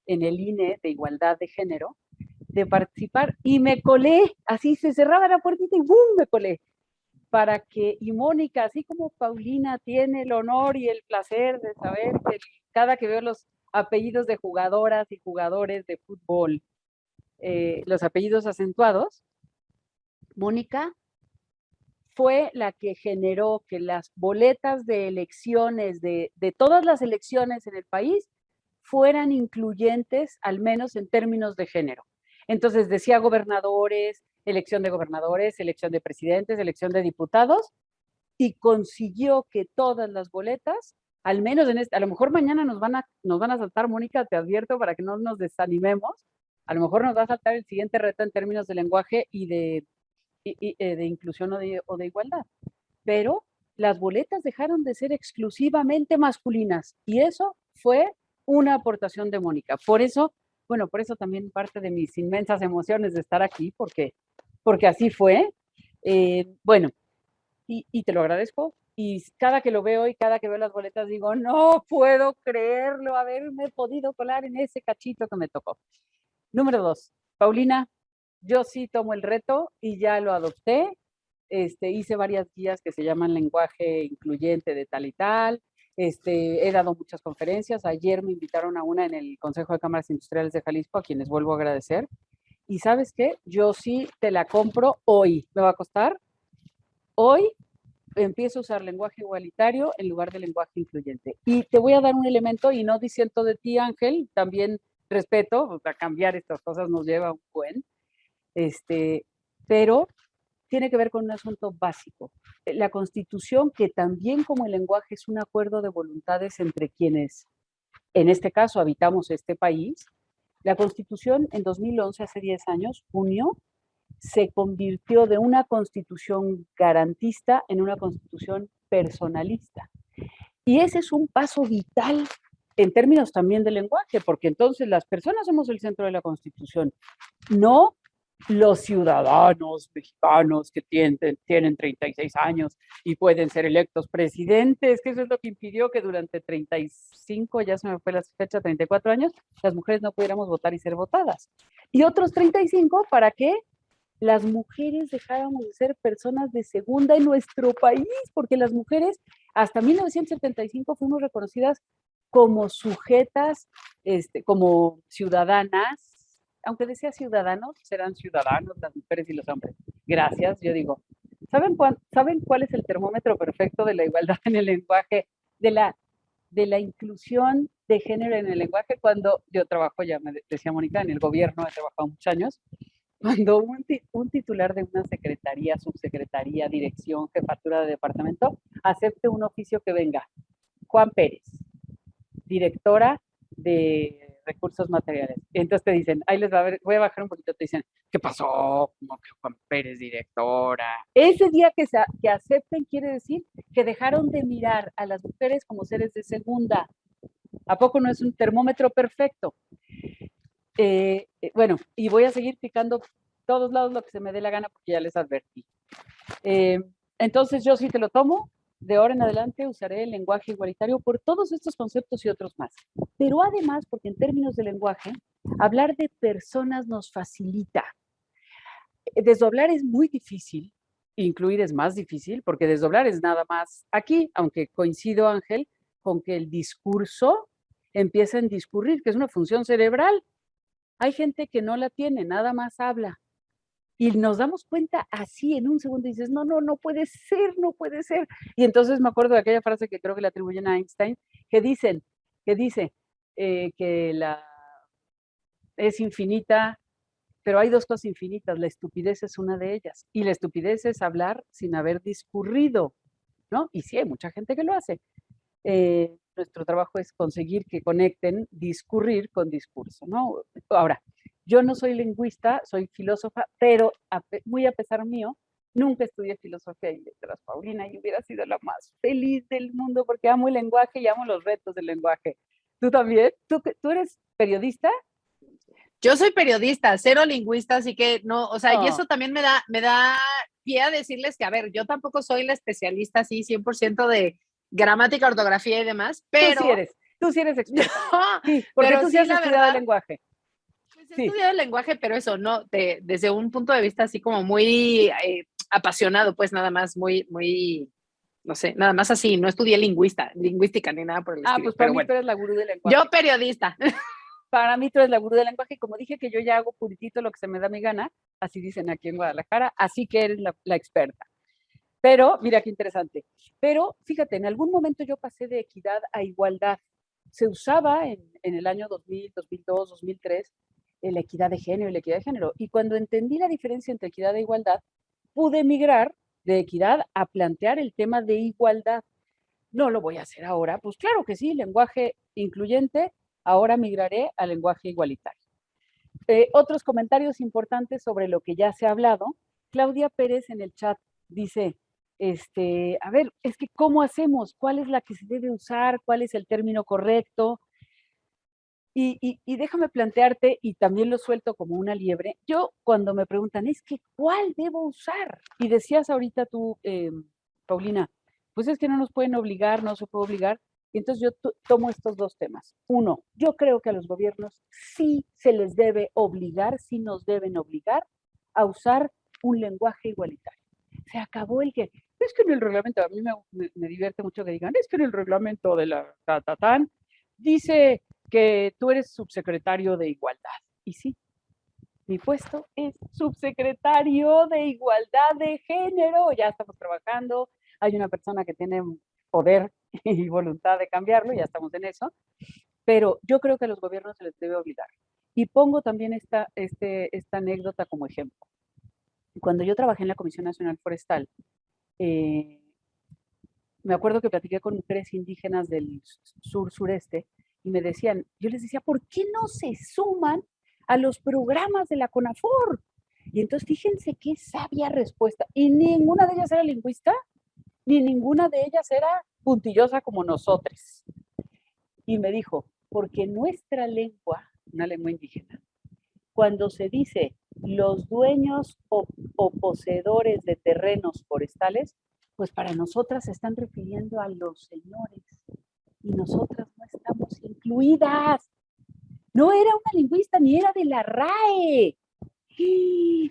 en el INE de Igualdad de Género, de participar, y me colé, así se cerraba la puertita y ¡bum!, me colé. Y Mónica, así como Paulina tiene el honor y el placer de saber que cada que veo los apellidos de jugadoras y jugadores de fútbol, los apellidos acentuados, Mónica fue la que generó que las boletas de elecciones, de todas las elecciones en el país, fueran incluyentes, al menos en términos de género. Entonces decía gobernadores, elección de gobernadores, elección de presidentes, elección de diputados, y consiguió que todas las boletas, al menos a lo mejor mañana nos van a saltar, Mónica, te advierto para que no nos desanimemos, a lo mejor nos va a saltar el siguiente reto en términos de lenguaje y de inclusión o de igualdad, pero las boletas dejaron de ser exclusivamente masculinas, y eso fue una aportación de Mónica. Por eso también parte de mis inmensas emociones de estar aquí, porque así fue. Y te lo agradezco. Y cada que lo veo y cada que veo las boletas digo, no puedo creerlo, haberme podido colar en ese cachito que me tocó. Número 2, Paulina, yo sí tomo el reto y ya lo adopté. Hice varias guías que se llaman lenguaje incluyente de tal y tal. He dado muchas conferencias. Ayer me invitaron a una en el Consejo de Cámaras Industriales de Jalisco, a quienes vuelvo a agradecer. Y ¿sabes qué? Yo sí te la compro hoy. Me va a costar hoy empiezo a usar lenguaje igualitario en lugar de lenguaje incluyente. Y te voy a dar un elemento, y no diciendo de ti, Ángel, también respeto, a cambiar estas cosas nos lleva un buen, pero tiene que ver con un asunto básico. La Constitución, que también como el lenguaje es un acuerdo de voluntades entre quienes, en este caso, habitamos este país, la Constitución en 2011, hace 10 años, junio, se convirtió de una constitución garantista en una constitución personalista. Y ese es un paso vital en términos también del lenguaje, porque entonces las personas somos el centro de la constitución, no los ciudadanos mexicanos que tienen 36 años y pueden ser electos presidentes, que eso es lo que impidió que durante 35, ya se me fue la fecha, 34 años, las mujeres no pudiéramos votar y ser votadas. Y otros 35 para que las mujeres dejáramos de ser personas de segunda en nuestro país, porque las mujeres hasta 1975 fuimos reconocidas como sujetas, como ciudadanas, aunque decía ciudadanos, serán ciudadanos las mujeres y los hombres. Gracias, yo digo. ¿Saben cuál es el termómetro perfecto de la igualdad en el lenguaje, de la inclusión de género en el lenguaje? Cuando yo trabajo, ya me decía Mónica, en el gobierno, he trabajado muchos años, cuando un titular de una secretaría, subsecretaría, dirección, jefatura de departamento, acepte un oficio que venga, Juan Pérez, directora de recursos materiales. Y entonces te dicen, ahí les va a ver, voy a bajar un poquito, te dicen, ¿qué pasó? ¿Cómo que Juan Pérez, directora? Ese día que acepten quiere decir que dejaron de mirar a las mujeres como seres de segunda. ¿A poco no es un termómetro perfecto? Bueno, y voy a seguir picando todos lados lo que se me dé la gana porque ya les advertí. Entonces yo sí te lo tomo, de ahora en adelante usaré el lenguaje igualitario por todos estos conceptos y otros más. Pero además, porque en términos de lenguaje, hablar de personas nos facilita. Desdoblar es muy difícil, incluir es más difícil, porque desdoblar es nada más aquí, aunque coincido, Ángel, con que el discurso empieza en discurrir, que es una función cerebral. Hay gente que no la tiene, nada más habla. Y nos damos cuenta así en un segundo y dices, no, no, no puede ser, no puede ser. Y entonces me acuerdo de aquella frase que creo que le atribuyen a Einstein, que dice que es infinita, pero hay dos cosas infinitas, la estupidez es una de ellas. Y la estupidez es hablar sin haber discurrido, ¿no? Y sí, hay mucha gente que lo hace. Nuestro trabajo es conseguir que conecten discurrir con discurso, ¿no? Ahora, yo no soy lingüista, soy filósofa, pero muy a pesar mío, nunca estudié filosofía y letras, Paulina, y hubiera sido la más feliz del mundo porque amo el lenguaje y amo los retos del lenguaje. ¿Tú también? ¿Tú eres periodista? Yo soy periodista, cero lingüista, así que no, o sea, y eso también me da pie a decirles que, a ver, yo tampoco soy la especialista así 100% de gramática, ortografía y demás, pero... Tú sí eres experta. No, sí, porque pero tú sí has estudiado el lenguaje. Pues he estudiado el lenguaje, pero eso, ¿no? Desde un punto de vista así como muy apasionado, pues nada más, muy, no sé, nada más así, no estudié lingüística ni nada por el estilo. Pues para mí tú eres la gurú del lenguaje. Yo periodista. Para mí tú eres la gurú del lenguaje, y como dije que yo ya hago puritito lo que se me da mi gana, así dicen aquí en Guadalajara, así que eres la experta. Pero, mira qué interesante. Pero, fíjate, en algún momento yo pasé de equidad a igualdad. Se usaba en el año 2000, 2002, 2003, la equidad de género y la equidad de género. Y cuando entendí la diferencia entre equidad e igualdad, pude migrar de equidad a plantear el tema de igualdad. No lo voy a hacer ahora. Pues claro que sí, lenguaje incluyente, ahora migraré al lenguaje igualitario. Otros comentarios importantes sobre lo que ya se ha hablado. Claudia Pérez en el chat dice, a ver, es que ¿cómo hacemos? ¿Cuál es la que se debe usar? ¿Cuál es el término correcto? Y déjame plantearte, y también lo suelto como una liebre, yo cuando me preguntan, es que ¿cuál debo usar? Y decías ahorita tú, Paulina, pues es que no nos pueden obligar, no se puede obligar. Entonces yo tomo estos dos temas. Uno, yo creo que a los gobiernos sí se les debe obligar, sí nos deben obligar a usar un lenguaje igualitario. Se acabó el que, es que en el reglamento, a mí me divierte mucho que digan, es que en el reglamento de la tatatán dice que tú eres subsecretario de Igualdad. Y sí, mi puesto es subsecretario de Igualdad de Género. Ya estamos trabajando hay una persona que tiene poder y voluntad de cambiarlo, ya estamos en eso, pero yo creo que a los gobiernos se les debe obligar. Y pongo también esta anécdota como ejemplo. Cuando yo trabajé en la Comisión Nacional Forestal, me acuerdo que platiqué con mujeres indígenas del sur-sureste y me decían, yo les decía, ¿por qué no se suman a los programas de la CONAFOR? Y entonces fíjense qué sabia respuesta. Y ninguna de ellas era lingüista, ni ninguna de ellas era puntillosa como nosotros. Y me dijo, porque nuestra lengua, una lengua indígena, cuando se dice los dueños o poseedores de terrenos forestales, pues para nosotras se están refiriendo a los señores y nosotras no estamos incluidas. No era una lingüista ni era de la RAE.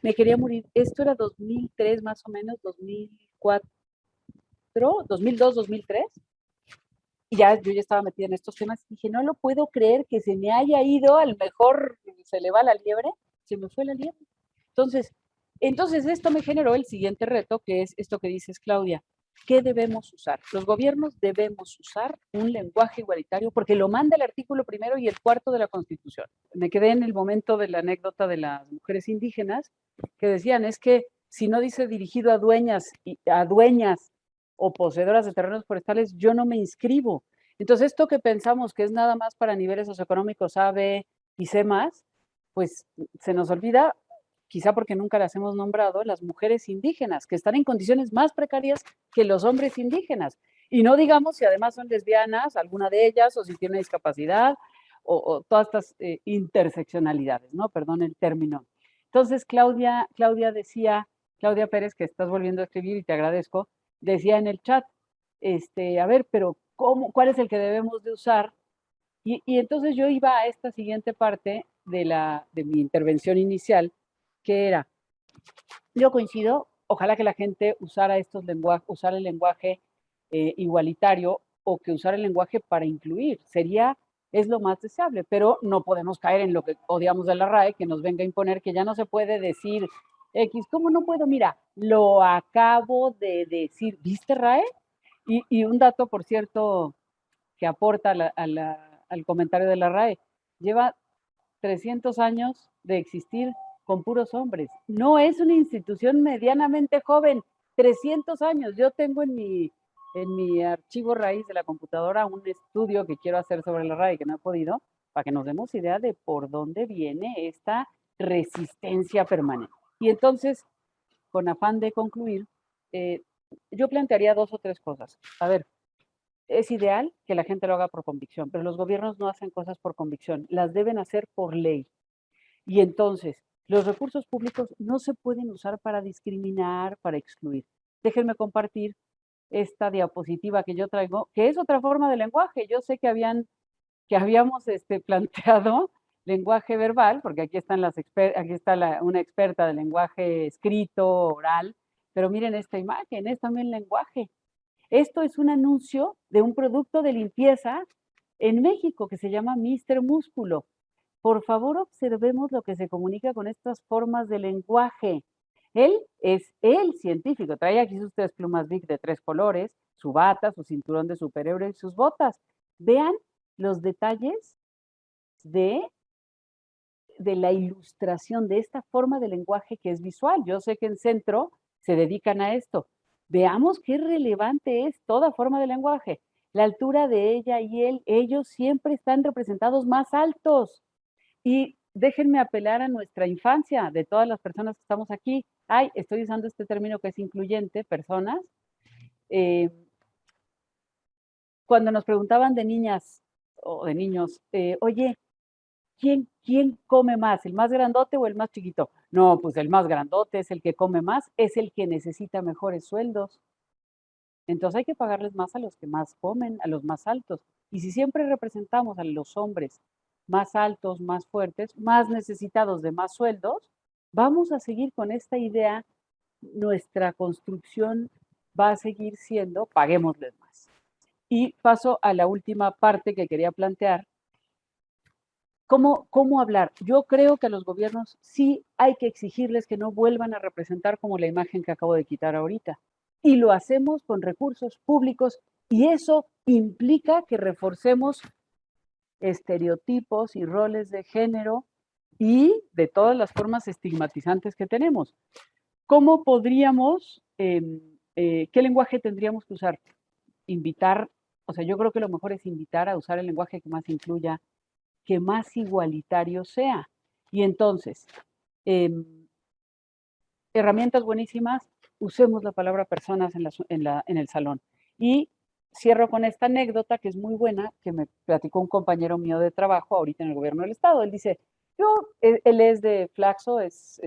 Me quería morir. Esto era 2003 más o menos, 2004, 2002, 2003. Y ya yo ya estaba metida en estos temas y dije, no lo puedo creer que se me haya ido, a lo mejor se le va la liebre, se me fue la liebre. Entonces esto me generó el siguiente reto, que es esto que dices, Claudia. ¿Qué debemos usar? Los gobiernos debemos usar un lenguaje igualitario porque lo manda el artículo 1 y el 4 de la Constitución. Me quedé en el momento de la anécdota de las mujeres indígenas que decían, es que si no dice dirigido a dueñas o poseedoras de terrenos forestales, yo no me inscribo. Entonces, esto que pensamos que es nada más para niveles socioeconómicos A, B y C+, pues se nos olvida, quizá porque nunca las hemos nombrado, las mujeres indígenas, que están en condiciones más precarias que los hombres indígenas. Y no digamos si además son lesbianas, alguna de ellas, o si tiene discapacidad, o todas estas interseccionalidades, ¿no? Perdón el término. Entonces, Claudia Pérez, que estás volviendo a escribir y te agradezco, decía en el chat, a ver, pero ¿cuál es el que debemos de usar? Y entonces yo iba a esta siguiente parte de mi intervención inicial, que era, yo coincido, ojalá que la gente usara usar el lenguaje igualitario o que usara el lenguaje para incluir, es lo más deseable, pero no podemos caer en lo que odiamos de la RAE, que nos venga a imponer que ya no se puede decir X. ¿Cómo no puedo? Mira, lo acabo de decir, ¿viste, RAE? Y un dato, por cierto, que aporta al comentario de la RAE, lleva 300 años de existir con puros hombres. No es una institución medianamente joven, 300 años. Yo tengo en mi archivo raíz de la computadora un estudio que quiero hacer sobre la RAE que no he podido, para que nos demos idea de por dónde viene esta resistencia permanente. Y entonces, con afán de concluir, yo plantearía 2 o 3 cosas. A ver, es ideal que la gente lo haga por convicción, pero los gobiernos no hacen cosas por convicción, las deben hacer por ley. Y entonces, los recursos públicos no se pueden usar para discriminar, para excluir. Déjenme compartir esta diapositiva que yo traigo, que es otra forma de lenguaje. Yo sé que habíamos planteado lenguaje verbal, porque aquí está una experta de lenguaje escrito, oral, pero miren esta imagen, es también lenguaje. Esto es un anuncio de un producto de limpieza en México que se llama Mr. Músculo. Por favor, observemos lo que se comunica con estas formas de lenguaje. Él es el científico. Trae aquí sus 3 plumas Bic de 3 colores, su bata, su cinturón de superhéroe y sus botas. Vean los detalles de la ilustración de esta forma de lenguaje que es visual. Yo sé que en Centro se dedican a esto. Veamos qué relevante es toda forma de lenguaje. La altura de ella y ellos siempre están representados más altos. Y déjenme apelar a nuestra infancia, de todas las personas que estamos aquí. Estoy usando este término que es incluyente, personas. Cuando nos preguntaban de niñas o de niños, oye, ¿quién come más, el más grandote o el más chiquito? No, pues el más grandote es el que come más, es el que necesita mejores sueldos. Entonces hay que pagarles más a los que más comen, a los más altos. Y si siempre representamos a los hombres más altos, más fuertes, más necesitados de más sueldos, vamos a seguir con esta idea, nuestra construcción va a seguir siendo, paguémosles más. Y paso a la última parte que quería plantear. ¿Cómo hablar? Yo creo que a los gobiernos sí hay que exigirles que no vuelvan a representar como la imagen que acabo de quitar ahorita. y lo hacemos con recursos públicos y eso implica que reforcemos estereotipos y roles de género y de todas las formas estigmatizantes que tenemos. ¿Cómo podríamos, qué lenguaje tendríamos que usar? Invitar, o sea, yo creo que lo mejor es invitar a usar el lenguaje que más incluya, que más igualitario sea. Y entonces, herramientas buenísimas, usemos la palabra personas en el salón. Y cierro con esta anécdota que es muy buena, que me platicó un compañero mío de trabajo ahorita en el gobierno del estado. Él dice, él es de Flaxo, es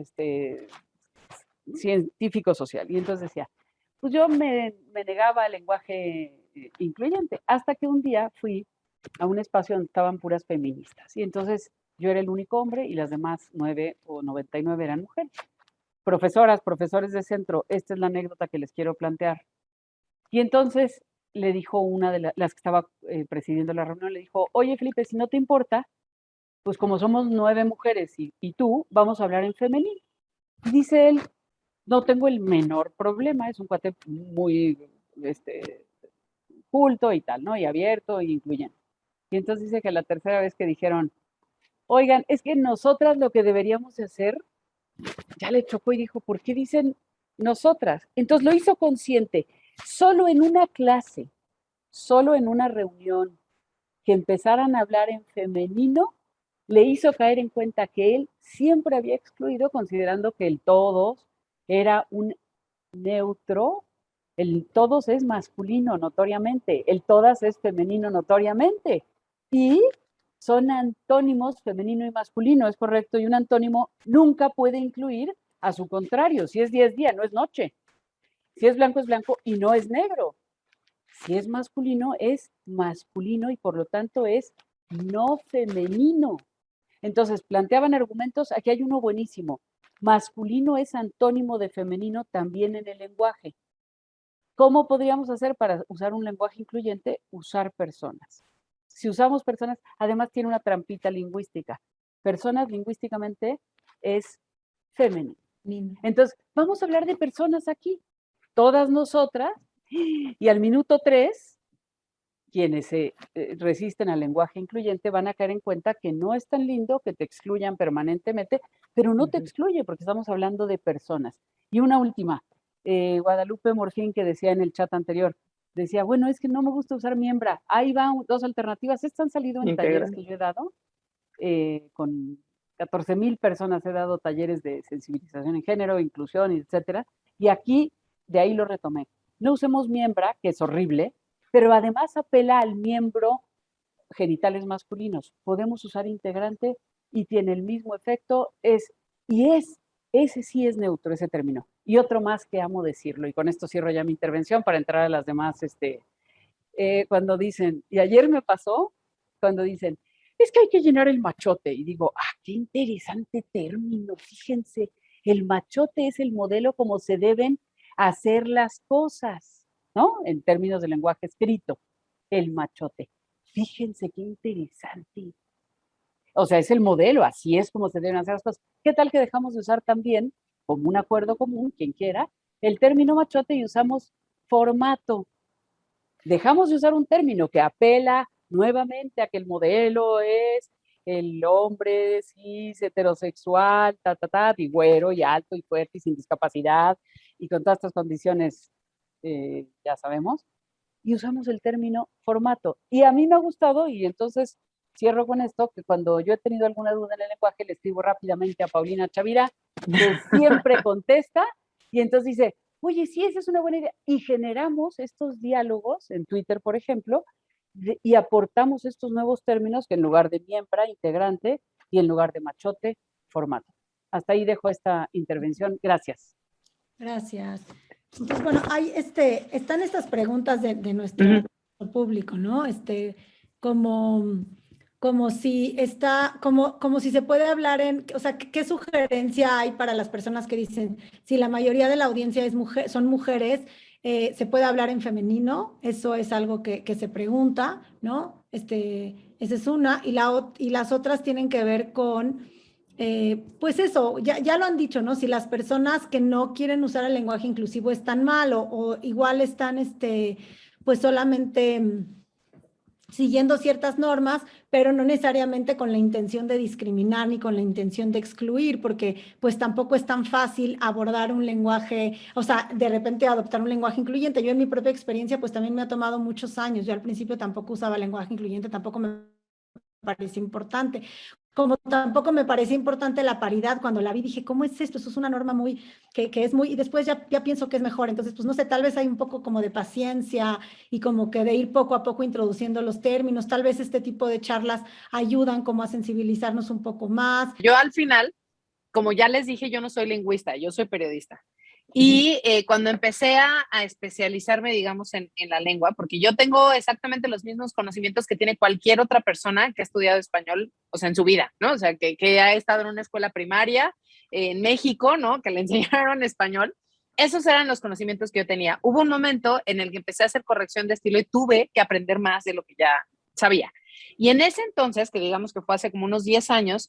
científico social. Y entonces decía, pues yo me negaba al lenguaje incluyente, hasta que un día fui a un espacio donde estaban puras feministas. Y entonces yo era el único hombre y las demás 9 o 99 eran mujeres. Profesoras, profesores de centro, esta es la anécdota que les quiero plantear. Y entonces le dijo una de las que estaba presidiendo la reunión, le dijo, oye Felipe, si no te importa, pues como somos 9 mujeres y tú, vamos a hablar en femenino. Y dice él, no tengo el menor problema, es un cuate muy culto y tal, ¿no? Y abierto y incluyente. Y entonces dice que la tercera vez que dijeron, oigan, es que nosotras lo que deberíamos de hacer, ya le chocó y dijo, ¿por qué dicen nosotras? Entonces lo hizo consciente, solo en una clase, solo en una reunión, que empezaran a hablar en femenino, le hizo caer en cuenta que él siempre había excluido, considerando que el todos era un neutro, el todos es masculino notoriamente, el todas es femenino notoriamente, y son antónimos femenino y masculino, es correcto, y un antónimo nunca puede incluir a su contrario. Si es día es día, no es noche. Si es blanco y no es negro. Si es masculino y por lo tanto es no femenino. Entonces planteaban argumentos, aquí hay uno buenísimo. Masculino es antónimo de femenino también en el lenguaje. ¿Cómo podríamos hacer para usar un lenguaje incluyente? Usar personas. Si usamos personas, además tiene una trampita lingüística. Personas lingüísticamente es femenino. Entonces, vamos a hablar de personas aquí, todas nosotras, y al minuto 3, quienes se resisten al lenguaje incluyente van a caer en cuenta que no es tan lindo que te excluyan permanentemente, pero no te excluye porque estamos hablando de personas. Y una última, Guadalupe Morfín, que decía en el chat anterior, decía, bueno, es que no me gusta usar miembra. Ahí van 2 alternativas. Estas han salido en talleres que yo he dado. Con 14,000 personas he dado talleres de sensibilización en género, inclusión, etcétera. Y aquí, de ahí lo retomé. No usemos miembra, que es horrible, pero además apela al miembro genitales masculinos. Podemos usar integrante y tiene el mismo efecto, ese sí es neutro, ese término. Y otro más que amo decirlo, y con esto cierro ya mi intervención para entrar a las demás, cuando dicen, y ayer me pasó, cuando dicen, es que hay que llenar el machote, y digo, qué interesante término, fíjense, el machote es el modelo como se deben hacer las cosas, ¿no? En términos de lenguaje escrito, el machote. Fíjense qué interesante. O sea, es el modelo, así es como se deben hacer las cosas. ¿Qué tal que dejamos de usar también, como un acuerdo común, quien quiera, el término machote y usamos formato? Dejamos de usar un término que apela nuevamente a que el modelo es el hombre cis, heterosexual, y güero, y alto, y fuerte, y sin discapacidad, y con todas estas condiciones, ya sabemos, y usamos el término formato. Y a mí me ha gustado, y entonces cierro con esto, que cuando yo he tenido alguna duda en el lenguaje, le escribo rápidamente a Paulina Chavira, que siempre contesta, y entonces dice, oye, sí, esa es una buena idea. Y generamos estos diálogos en Twitter, por ejemplo, y aportamos estos nuevos términos que en lugar de miembra, integrante, y en lugar de machote, formato. Hasta ahí dejo esta intervención. Gracias. Gracias. Entonces, bueno, están estas preguntas de nuestro público, ¿no? Como si se puede hablar o sea, ¿qué sugerencia hay para las personas que dicen, si la mayoría de la audiencia son mujeres, se puede hablar en femenino? Eso es algo que se pregunta, ¿no? Esa es una, y las otras tienen que ver con pues eso, ya lo han dicho, ¿no? Si las personas que no quieren usar el lenguaje inclusivo están mal o igual están, pues solamente siguiendo ciertas normas, pero no necesariamente con la intención de discriminar ni con la intención de excluir, porque pues tampoco es tan fácil abordar un lenguaje, o sea, de repente adoptar un lenguaje incluyente. Yo en mi propia experiencia pues también me ha tomado muchos años. Yo al principio tampoco usaba lenguaje incluyente, tampoco me parece importante. Como tampoco me parece importante la paridad, cuando la vi dije, ¿cómo es esto? Eso es una norma muy, que es muy, y después ya pienso que es mejor. Entonces, pues no sé, tal vez hay un poco como de paciencia y como que de ir poco a poco introduciendo los términos. Tal vez este tipo de charlas ayudan como a sensibilizarnos un poco más. Yo al final, como ya les dije, yo no soy lingüista, yo soy periodista. Y cuando empecé a especializarme, digamos, en la lengua, porque yo tengo exactamente los mismos conocimientos que tiene cualquier otra persona que ha estudiado español, o sea, en su vida, ¿no? O sea, que ha estado en una escuela primaria en México, ¿no? Que le enseñaron español. Esos eran los conocimientos que yo tenía. Hubo un momento en el que empecé a hacer corrección de estilo y tuve que aprender más de lo que ya sabía. Y en ese entonces, que digamos que fue hace como unos 10 años,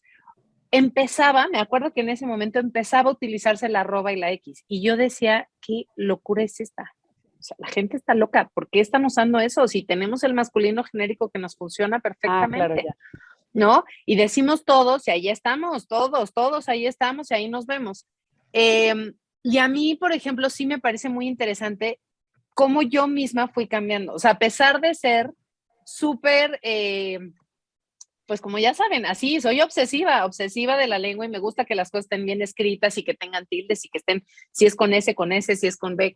me acuerdo que en ese momento empezaba a utilizarse la arroba y la X. Y yo decía, ¿qué locura es esta? O sea, la gente está loca. ¿Por qué están usando eso? Si tenemos el masculino genérico que nos funciona perfectamente, Claro, ¿no? Y decimos todos, y ahí estamos, todos ahí estamos, y ahí nos vemos. Y a mí, por ejemplo, sí me parece muy interesante cómo yo misma fui cambiando. O sea, a pesar de ser súper... pues como ya saben, así soy obsesiva de la lengua y me gusta que las cosas estén bien escritas y que tengan tildes y que estén, si es con S, si es con B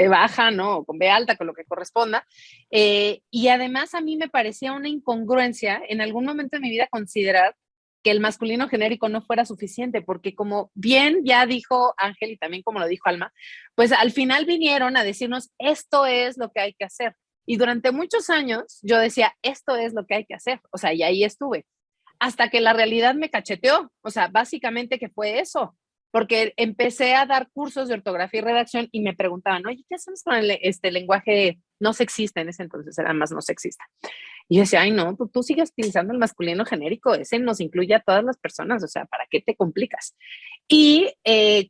baja, ¿no? O con B alta, con lo que corresponda. Y además a mí me parecía una incongruencia en algún momento de mi vida considerar que el masculino genérico no fuera suficiente, porque como bien ya dijo Ángel y también como lo dijo Alma, pues al final vinieron a decirnos, esto es lo que hay que hacer. Y durante muchos años yo decía, esto es lo que hay que hacer. O sea, y ahí estuve. Hasta que la realidad me cacheteó. O sea, básicamente que fue eso. Porque empecé a dar cursos de ortografía y redacción y me preguntaban, oye, ¿qué hacemos con este lenguaje no sexista? En ese entonces era más no sexista. Y yo decía, ay, no, tú sigues utilizando el masculino genérico. Ese nos incluye a todas las personas. O sea, ¿para qué te complicas? Y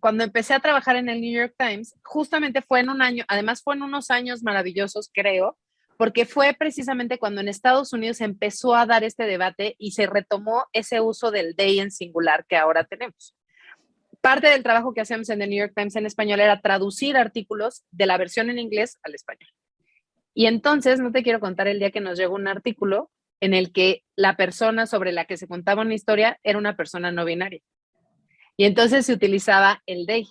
cuando empecé a trabajar en el New York Times, justamente fue en un año, además fue en unos años maravillosos, creo, porque fue precisamente cuando en Estados Unidos empezó a dar este debate y se retomó ese uso del they en singular que ahora tenemos. Parte del trabajo que hacíamos en el New York Times en español era traducir artículos de la versión en inglés al español. Y entonces, no te quiero contar el día que nos llegó un artículo en el que la persona sobre la que se contaba una historia era una persona no binaria. Y entonces se utilizaba el they.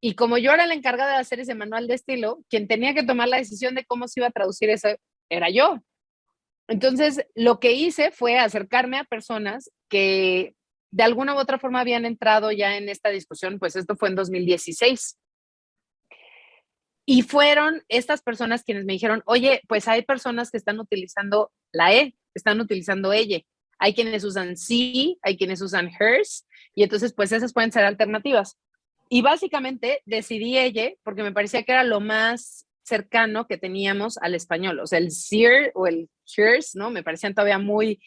Y como yo era la encargada de hacer ese manual de estilo, quien tenía que tomar la decisión de cómo se iba a traducir eso era yo. Entonces, lo que hice fue acercarme a personas que de alguna u otra forma habían entrado ya en esta discusión, pues esto fue en 2016. Y fueron estas personas quienes me dijeron, oye, pues hay personas que están utilizando la E, están utilizando ella. Hay quienes usan she, hay quienes usan hers, y entonces pues esas pueden ser alternativas. Y básicamente decidí ella porque me parecía que era lo más cercano que teníamos al español. O sea, el seer o el hers, ¿no? Me parecían todavía muy,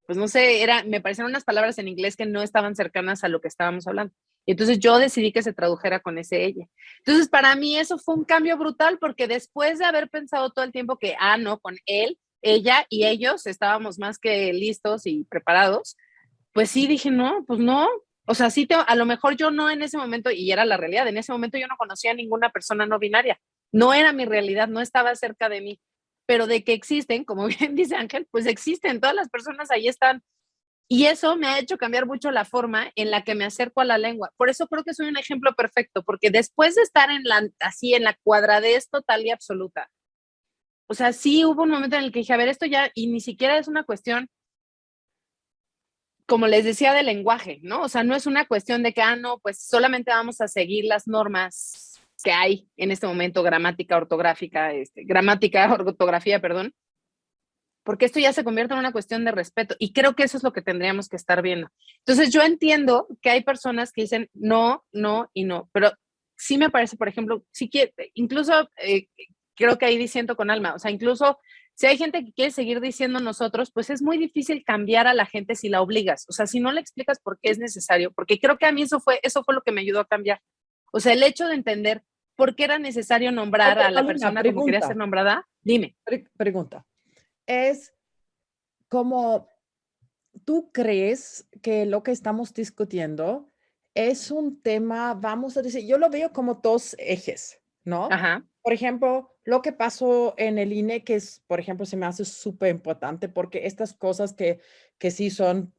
pues no sé, me parecían unas palabras en inglés que no estaban cercanas a lo que estábamos hablando. Y entonces yo decidí que se tradujera con ese ella. Entonces para mí eso fue un cambio brutal porque después de haber pensado todo el tiempo que, no, con él, ella y ellos estábamos más que listos y preparados, pues sí dije, no, pues no. O sea, sí, a lo mejor yo no en ese momento, y era la realidad, en ese momento yo no conocía a ninguna persona no binaria. No era mi realidad, no estaba cerca de mí. Pero de que existen, como bien dice Ángel, pues existen, todas las personas ahí están. Y eso me ha hecho cambiar mucho la forma en la que me acerco a la lengua. Por eso creo que soy un ejemplo perfecto, porque después de estar así en la cuadradez total y absoluta, o sea, sí hubo un momento en el que dije, a ver, esto ya, y ni siquiera es una cuestión, como les decía, de lenguaje, ¿no? O sea, no es una cuestión de que, no, pues solamente vamos a seguir las normas que hay en este momento, gramática, ortografía, perdón, porque esto ya se convierte en una cuestión de respeto y creo que eso es lo que tendríamos que estar viendo. Entonces yo entiendo que hay personas que dicen no, no y no, pero sí me parece, por ejemplo, sí que incluso creo que ahí diciendo con Alma, o sea, incluso si hay gente que quiere seguir diciendo nosotros, pues es muy difícil cambiar a la gente si la obligas. O sea, si no le explicas por qué es necesario, porque creo que a mí eso fue lo que me ayudó a cambiar. O sea, el hecho de entender por qué era necesario nombrar a la persona como quería ser nombrada. Dime. Pregunta. Es como, ¿tú crees que lo que estamos discutiendo es un tema, vamos a decir, yo lo veo como dos ejes, ¿no? Ajá. Por ejemplo, lo que pasó en el INE, que es, por ejemplo, se me hace súper importante porque estas cosas que sí son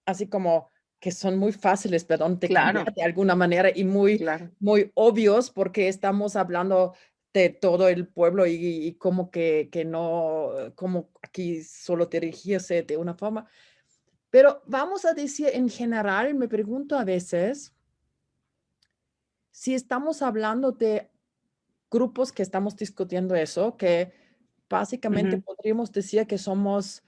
así como que son muy fáciles, perdón, de cambiar de alguna manera y muy obvios porque estamos hablando de todo el pueblo y como que no, como aquí solo dirigirse de una forma. Pero vamos a decir, en general, me pregunto a veces si estamos hablando de grupos que estamos discutiendo eso, que básicamente podríamos decir que somos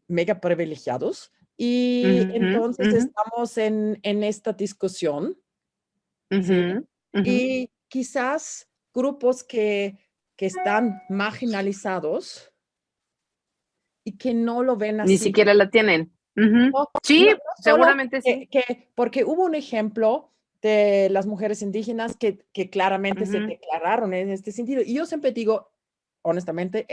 mega privilegiados y entonces estamos en esta discusión, ¿sí? Y quizás grupos que están marginalizados y que no lo ven así. Ni siquiera la tienen. Sí, seguramente sí. Porque hubo un ejemplo de las mujeres indígenas que claramente se declararon en este sentido. Y yo siempre digo, honestamente,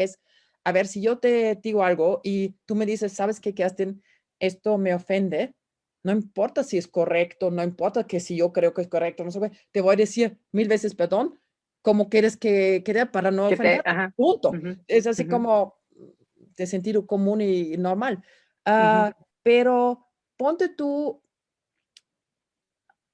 a ver, si yo te digo algo y tú me dices, ¿sabes qué, Kerstin? Esto me ofende. No importa si es correcto, no importa que si yo creo que es correcto, no sé, te voy a decir 1000 veces perdón, como quieres que quede para no ofender. Punto. Es así como de sentido común y normal. Pero ponte tú,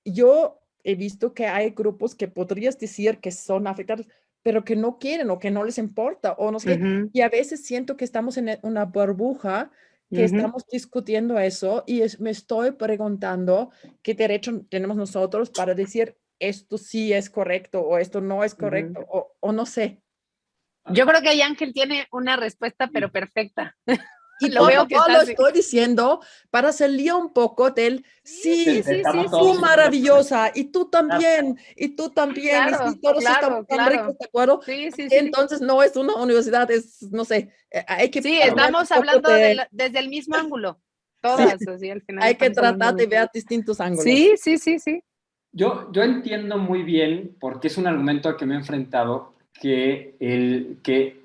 yo he visto que hay grupos que podrías decir que son afectados, pero que no quieren o que no les importa o no sé qué. Y a veces siento que estamos en una burbuja, que estamos discutiendo eso y me estoy preguntando qué derecho tenemos nosotros para decir esto sí es correcto o esto no es correcto o no sé. Yo creo que ahí Ángel tiene una respuesta, pero perfecta. Y lo veo que lo estoy diciendo para salir un poco del sí, tú maravillosa, y tú también, y sí, todos estamos tan ricos, ¿de acuerdo? Sí. Entonces no es una universidad, es, no sé, hay que... Sí, estamos hablando desde el mismo ángulo, todas, así al final. Hay que tratar de ver distintos ángulos. Sí. Yo entiendo muy bien, porque es un argumento al que me he enfrentado, que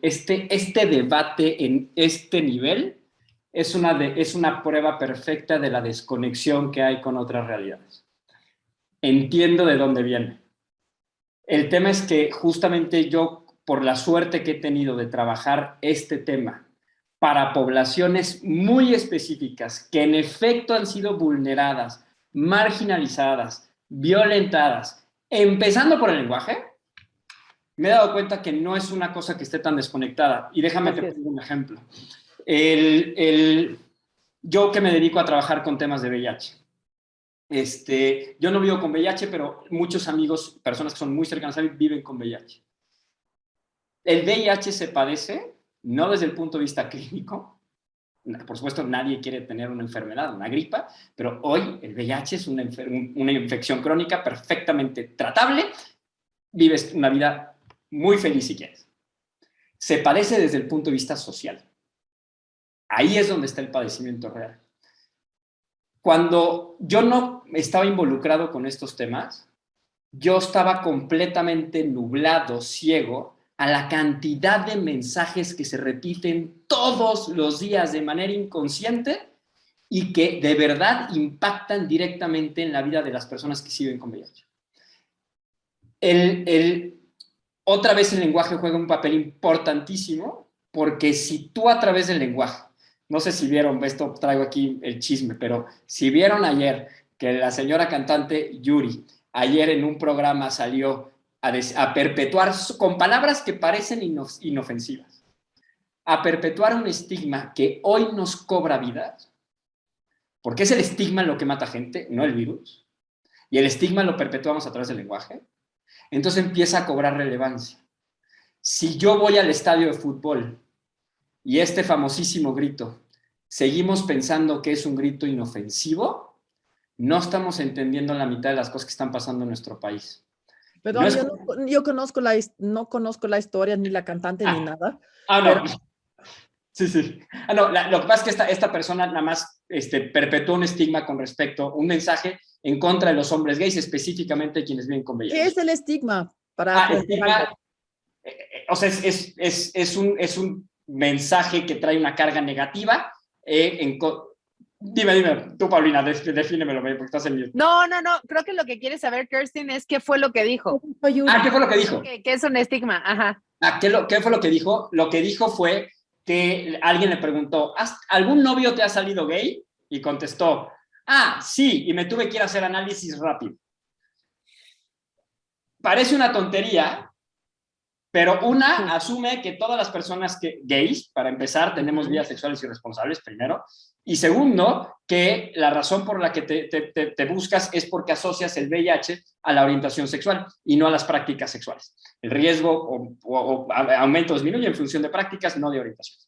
este debate en este nivel es una prueba perfecta de la desconexión que hay con otras realidades. Entiendo de dónde viene. El tema es que justamente yo, por la suerte que he tenido de trabajar este tema para poblaciones muy específicas que en efecto han sido vulneradas, marginalizadas, violentadas, empezando por el lenguaje, me he dado cuenta que no es una cosa que esté tan desconectada. Y déjame te pongo un ejemplo. Yo que me dedico a trabajar con temas de VIH. Yo no vivo con VIH, pero muchos amigos, personas que son muy cercanas a mí, viven con VIH. El VIH se padece, no desde el punto de vista clínico. Por supuesto, nadie quiere tener una enfermedad, una gripa, pero hoy el VIH es una infección crónica perfectamente tratable. Vives una vida muy feliz si quieres. Se padece desde el punto de vista social. Ahí es donde está el padecimiento real. Cuando yo no estaba involucrado con estos temas, yo estaba completamente nublado, ciego, a la cantidad de mensajes que se repiten todos los días de manera inconsciente y que de verdad impactan directamente en la vida de las personas que viven con VIH. Otra vez el lenguaje juega un papel importantísimo, porque si tú a través del lenguaje, no sé si vieron, esto traigo aquí el chisme, pero si vieron ayer que la señora cantante Yuri, ayer en un programa salió a perpetuar, con palabras que parecen inofensivas, a perpetuar un estigma que hoy nos cobra vidas, porque es el estigma lo que mata gente, no el virus, y el estigma lo perpetuamos a través del lenguaje, entonces empieza a cobrar relevancia. Si yo voy al estadio de fútbol y este famosísimo grito, seguimos pensando que es un grito inofensivo, no estamos entendiendo la mitad de las cosas que están pasando en nuestro país. Perdón, No es- yo no conozco la historia, ni la cantante, ni nada. no. Sí, sí. No, lo que pasa es que esta persona nada más perpetuó un estigma con respecto, un mensaje en contra de los hombres gays, específicamente quienes viven con VIH. ¿Qué es el estigma? Para estigma, o sea, es un mensaje que trae una carga negativa. Dime, tú, Paulina, defínemelo, porque estás en mute. No, creo que lo que quiere saber Kirsten es qué fue lo que dijo. ¿Qué fue lo que dijo? Que es un estigma, ajá. ¿Qué fue lo que dijo? Lo que dijo fue que alguien le preguntó, ¿algún novio te ha salido gay? Y contestó, sí, y me tuve que ir a hacer análisis rápido. Parece una tontería, pero asume que todas las personas gays, para empezar, tenemos vidas sexuales irresponsables, primero, y segundo, que la razón por la que te buscas es porque asocias el VIH a la orientación sexual y no a las prácticas sexuales. El riesgo aumenta o disminuye en función de prácticas, no de orientación.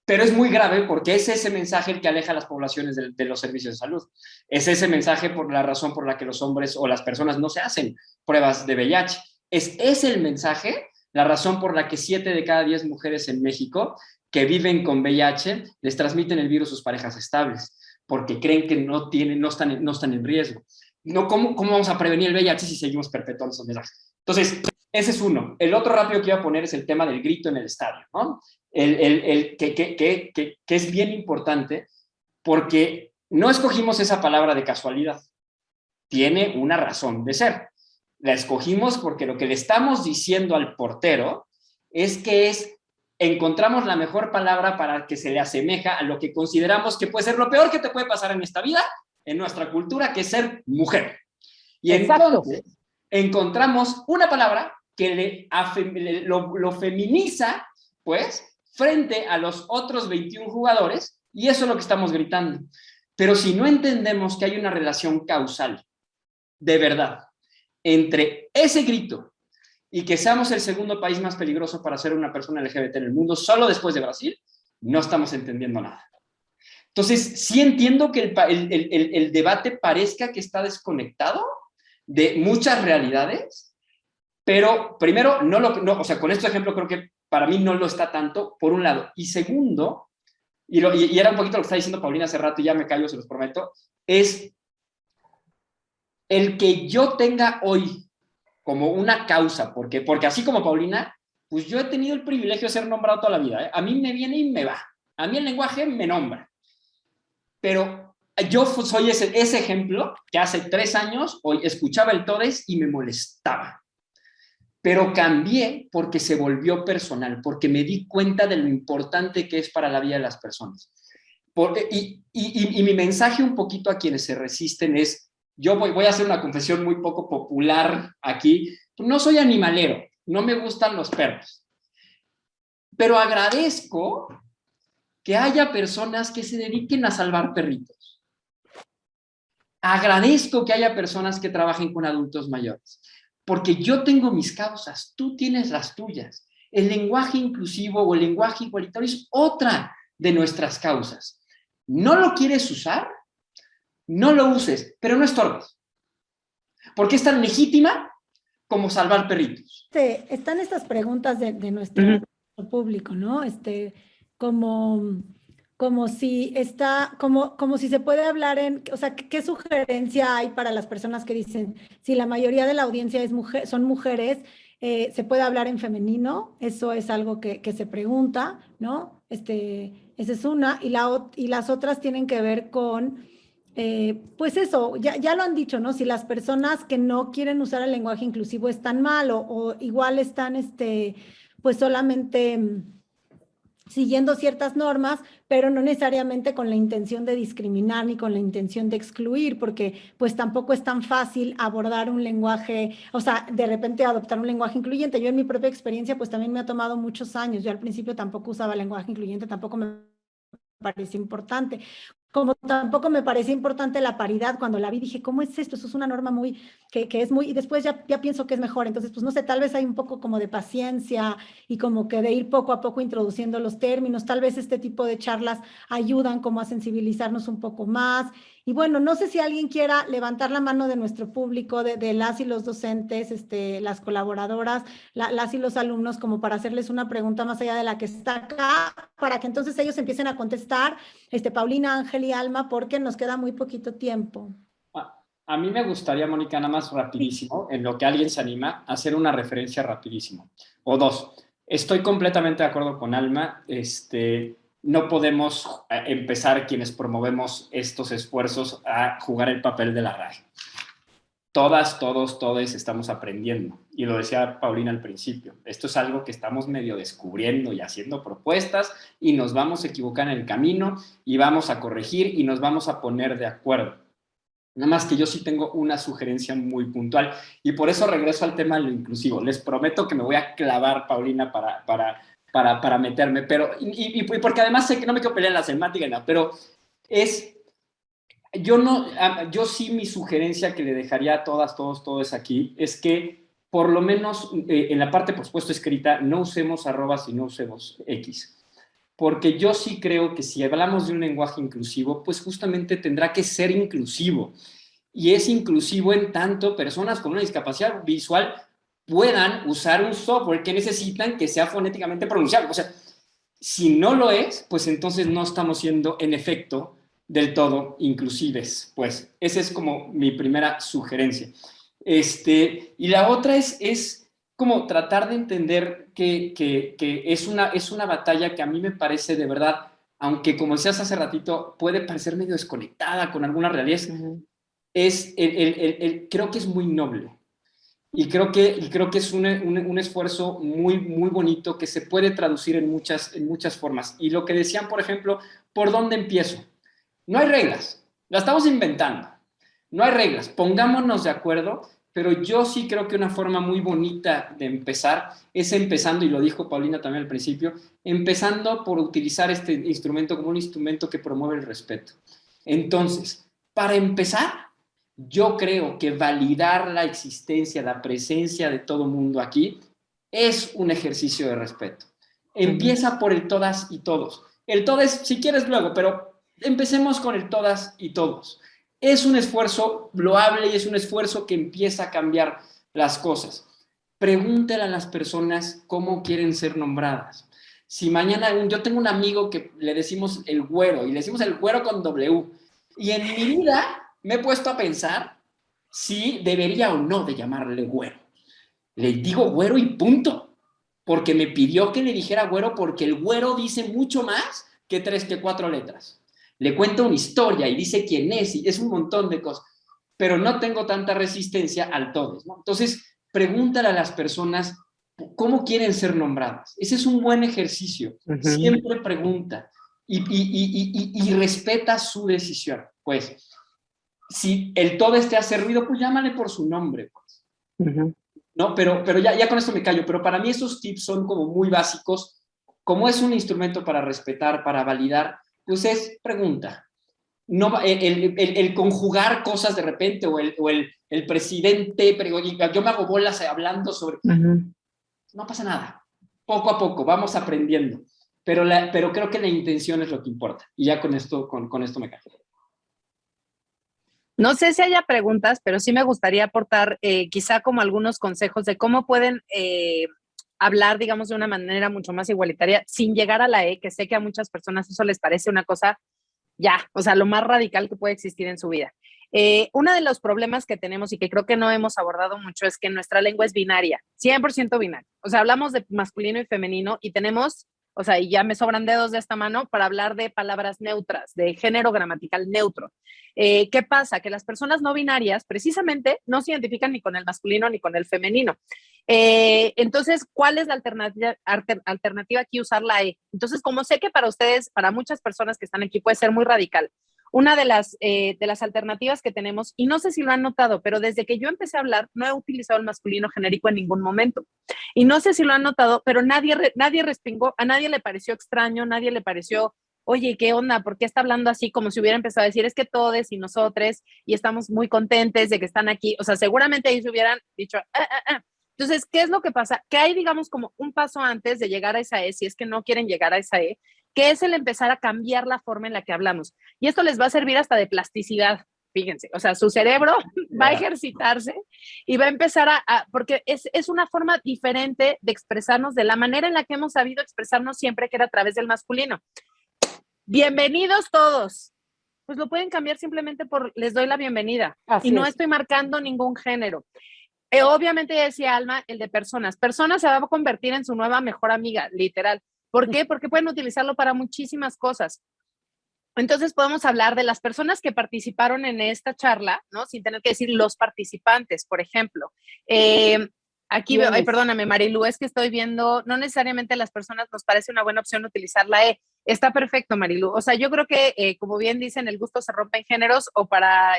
Pero es muy grave porque es ese mensaje el que aleja a las poblaciones de los servicios de salud. Es ese mensaje por la razón por la que los hombres o las personas no se hacen pruebas de VIH. Es el mensaje, la razón por la que 7 de cada 10 mujeres en México que viven con VIH les transmiten el virus a sus parejas estables, porque creen que no están en riesgo. ¿Cómo vamos a prevenir el VIH si seguimos perpetuando esos mensajes? Entonces, ese es uno. El otro rápido que iba a poner es el tema del grito en el estadio, ¿no? Que es bien importante porque no escogimos esa palabra de casualidad. Tiene una razón de ser. La escogimos porque lo que le estamos diciendo al portero es que encontramos la mejor palabra para que se le asemeja a lo que consideramos que puede ser lo peor que te puede pasar en esta vida, en nuestra cultura, que es ser mujer. Y entonces encontramos una palabra que lo feminiza, pues, frente a los otros 21 jugadores, y eso es lo que estamos gritando. Pero si no entendemos que hay una relación causal, de verdad, entre ese grito y que seamos el segundo país más peligroso para ser una persona LGBT en el mundo, solo después de Brasil, no estamos entendiendo nada. Entonces, sí entiendo que el debate parezca que está desconectado de muchas realidades, pero primero, o sea, con este ejemplo creo que para mí no lo está tanto, por un lado. Y segundo, y era un poquito lo que está diciendo Paulina hace rato, y ya me callo, se los prometo, es el que yo tenga hoy como una causa, porque así como Paulina, pues yo he tenido el privilegio de ser nombrado toda la vida, ¿eh? A mí me viene y me va. A mí el lenguaje me nombra. Pero yo soy ese ejemplo que hace 3 años hoy escuchaba el todes y me molestaba. Pero cambié porque se volvió personal, porque me di cuenta de lo importante que es para la vida de las personas. Y mi mensaje un poquito a quienes se resisten es, yo voy a hacer una confesión muy poco popular aquí, no soy animalero, no me gustan los perros, pero agradezco que haya personas que se dediquen a salvar perritos. Agradezco que haya personas que trabajen con adultos mayores, porque yo tengo mis causas, tú tienes las tuyas. El lenguaje inclusivo o el lenguaje igualitario es otra de nuestras causas. ¿No lo quieres usar? No lo uses, pero no estorbes. Porque es tan legítima como salvar perritos. Están estas preguntas de nuestro público, ¿no? Como si se puede hablar o sea, ¿qué sugerencia hay para las personas que dicen, si la mayoría de la audiencia son mujeres, se puede hablar en femenino? Eso es algo que se pregunta, ¿no? Esa es una, y las otras tienen que ver con, pues eso, ya lo han dicho, ¿no? Si las personas que no quieren usar el lenguaje inclusivo están mal o igual están, pues solamente siguiendo ciertas normas, pero no necesariamente con la intención de discriminar ni con la intención de excluir, porque pues tampoco es tan fácil abordar un lenguaje, o sea, de repente adoptar un lenguaje incluyente. Yo en mi propia experiencia pues también me ha tomado muchos años. Yo al principio tampoco usaba lenguaje incluyente, tampoco me parecía importante. Como tampoco me parecía importante la paridad, cuando la vi dije, ¿cómo es esto? Eso es una norma que es muy, y después ya pienso que es mejor. Entonces, pues no sé, tal vez hay un poco como de paciencia y como que de ir poco a poco introduciendo los términos. Tal vez este tipo de charlas ayudan como a sensibilizarnos un poco más Y bueno, no sé si alguien quiera levantar la mano de nuestro público, de las y los docentes, las colaboradoras, las y los alumnos, como para hacerles una pregunta más allá de la que está acá, para que entonces ellos empiecen a contestar, Paulina, Ángel y Alma, porque nos queda muy poquito tiempo. A mí me gustaría, Mónica, nada más rapidísimo, en lo que alguien se anima, hacer una referencia rapidísimo. O dos. Estoy completamente de acuerdo con Alma. No podemos empezar quienes promovemos estos esfuerzos a jugar el papel de la RAE. Todas, todos, todes estamos aprendiendo. Y lo decía Paulina al principio. Esto es algo que estamos medio descubriendo y haciendo propuestas y nos vamos a equivocar en el camino y vamos a corregir y nos vamos a poner de acuerdo. Nada más que yo sí tengo una sugerencia muy puntual y por eso regreso al tema de lo inclusivo. Les prometo que me voy a clavar, Paulina, para meterme, pero, y porque además sé que no me quiero pelear en la semántica, pero yo sí mi sugerencia que le dejaría a todas, todos aquí, es que por lo menos en la parte, por supuesto, escrita, no usemos arrobas y no usemos X. Porque yo sí creo que si hablamos de un lenguaje inclusivo, pues justamente tendrá que ser inclusivo. Y es inclusivo en tanto personas con una discapacidad visual puedan usar un software que necesitan que sea fonéticamente pronunciable. O sea, si no lo es, pues entonces no estamos siendo, en efecto, del todo inclusives. Pues esa es como mi primera sugerencia. Y la otra es como tratar de entender que es una batalla que a mí me parece de verdad, aunque como decías hace ratito, puede parecer medio desconectada con algunas realidades, creo que es muy noble. Y creo que es un esfuerzo muy, muy bonito que se puede traducir en muchas formas. Y lo que decían, por ejemplo, ¿por dónde empiezo? No hay reglas, la estamos inventando. No hay reglas, pongámonos de acuerdo. Pero yo sí creo que una forma muy bonita de empezar es empezando, y lo dijo Paulina también al principio, empezando por utilizar este instrumento como un instrumento que promueve el respeto. Entonces, para empezar, yo creo que validar la existencia, la presencia de todo mundo aquí es un ejercicio de respeto. Empieza por el todas y todos. El todes, si quieres luego, pero empecemos con el todas y todos. Es un esfuerzo loable y es un esfuerzo que empieza a cambiar las cosas. Pregúntale a las personas cómo quieren ser nombradas. Si mañana, yo tengo un amigo que le decimos el güero, y le decimos el güero con W, y en mi vida me he puesto a pensar si debería o no de llamarle güero. Le digo güero y punto, porque me pidió que le dijera güero porque el güero dice mucho más que 3 que 4 letras. Le cuenta una historia y dice quién es, y es un montón de cosas, pero no tengo tanta resistencia al todes, ¿no? Entonces, pregúntale a las personas cómo quieren ser nombradas. Ese es un buen ejercicio. Siempre pregunta y respeta su decisión. Pues, si el todes te hace ruido, pues llámale por su nombre, pues. No, pero ya con esto me callo, pero para mí esos tips son como muy básicos. Como es un instrumento para respetar, para validar, pues es pregunta. No, el conjugar cosas de repente o el presidente, pero yo me hago bolas hablando sobre... No pasa nada. Poco a poco, vamos aprendiendo. Pero creo que la intención es lo que importa. Y ya con esto me callo. No sé si haya preguntas, pero sí me gustaría aportar quizá como algunos consejos de cómo pueden hablar, digamos, de una manera mucho más igualitaria sin llegar a la E, que sé que a muchas personas eso les parece una cosa ya, o sea, lo más radical que puede existir en su vida. Uno de los problemas que tenemos y que creo que no hemos abordado mucho es que nuestra lengua es binaria, 100% binaria. O sea, hablamos de masculino y femenino y tenemos, o sea, y ya me sobran dedos de esta mano para hablar de palabras neutras, de género gramatical neutro. ¿Qué pasa? Que las personas no binarias precisamente no se identifican ni con el masculino ni con el femenino. Entonces, ¿cuál es la alternativa aquí? Usar la E. Entonces, como sé que para ustedes, para muchas personas que están aquí puede ser muy radical, una de las alternativas que tenemos, y no sé si lo han notado, pero desde que yo empecé a hablar, no he utilizado el masculino genérico en ningún momento. Y no sé si lo han notado, pero nadie respingó, a nadie le pareció extraño, nadie le pareció, oye, ¿qué onda? ¿Por qué está hablando así? Como si hubiera empezado a decir, es que todos y nosotros, y estamos muy contentes de que están aquí. O sea, seguramente ahí se hubieran dicho, Entonces, ¿qué es lo que pasa? Que hay, digamos, como un paso antes de llegar a esa E, si es que no quieren llegar a esa E, que es el empezar a cambiar la forma en la que hablamos. Y esto les va a servir hasta de plasticidad, fíjense. O sea, su cerebro va a ejercitarse y va a empezar porque es una forma diferente de expresarnos de la manera en la que hemos sabido expresarnos siempre, que era a través del masculino. Bienvenidos todos. Pues lo pueden cambiar simplemente por les doy la bienvenida. Así y no es. estoy marcando ningún género. Obviamente ya decía Alma, el de personas. Personas se va a convertir en su nueva mejor amiga, literal. ¿Por qué? Porque pueden utilizarlo para muchísimas cosas. Entonces podemos hablar de las personas que participaron en esta charla, ¿no? Sin tener que decir los participantes, por ejemplo. Aquí veo, perdóname, Marilu, es que estoy viendo, no necesariamente a las personas nos parece una buena opción utilizar la E. Está perfecto, Marilu. O sea, yo creo que, como bien dicen, el gusto se rompe en géneros o para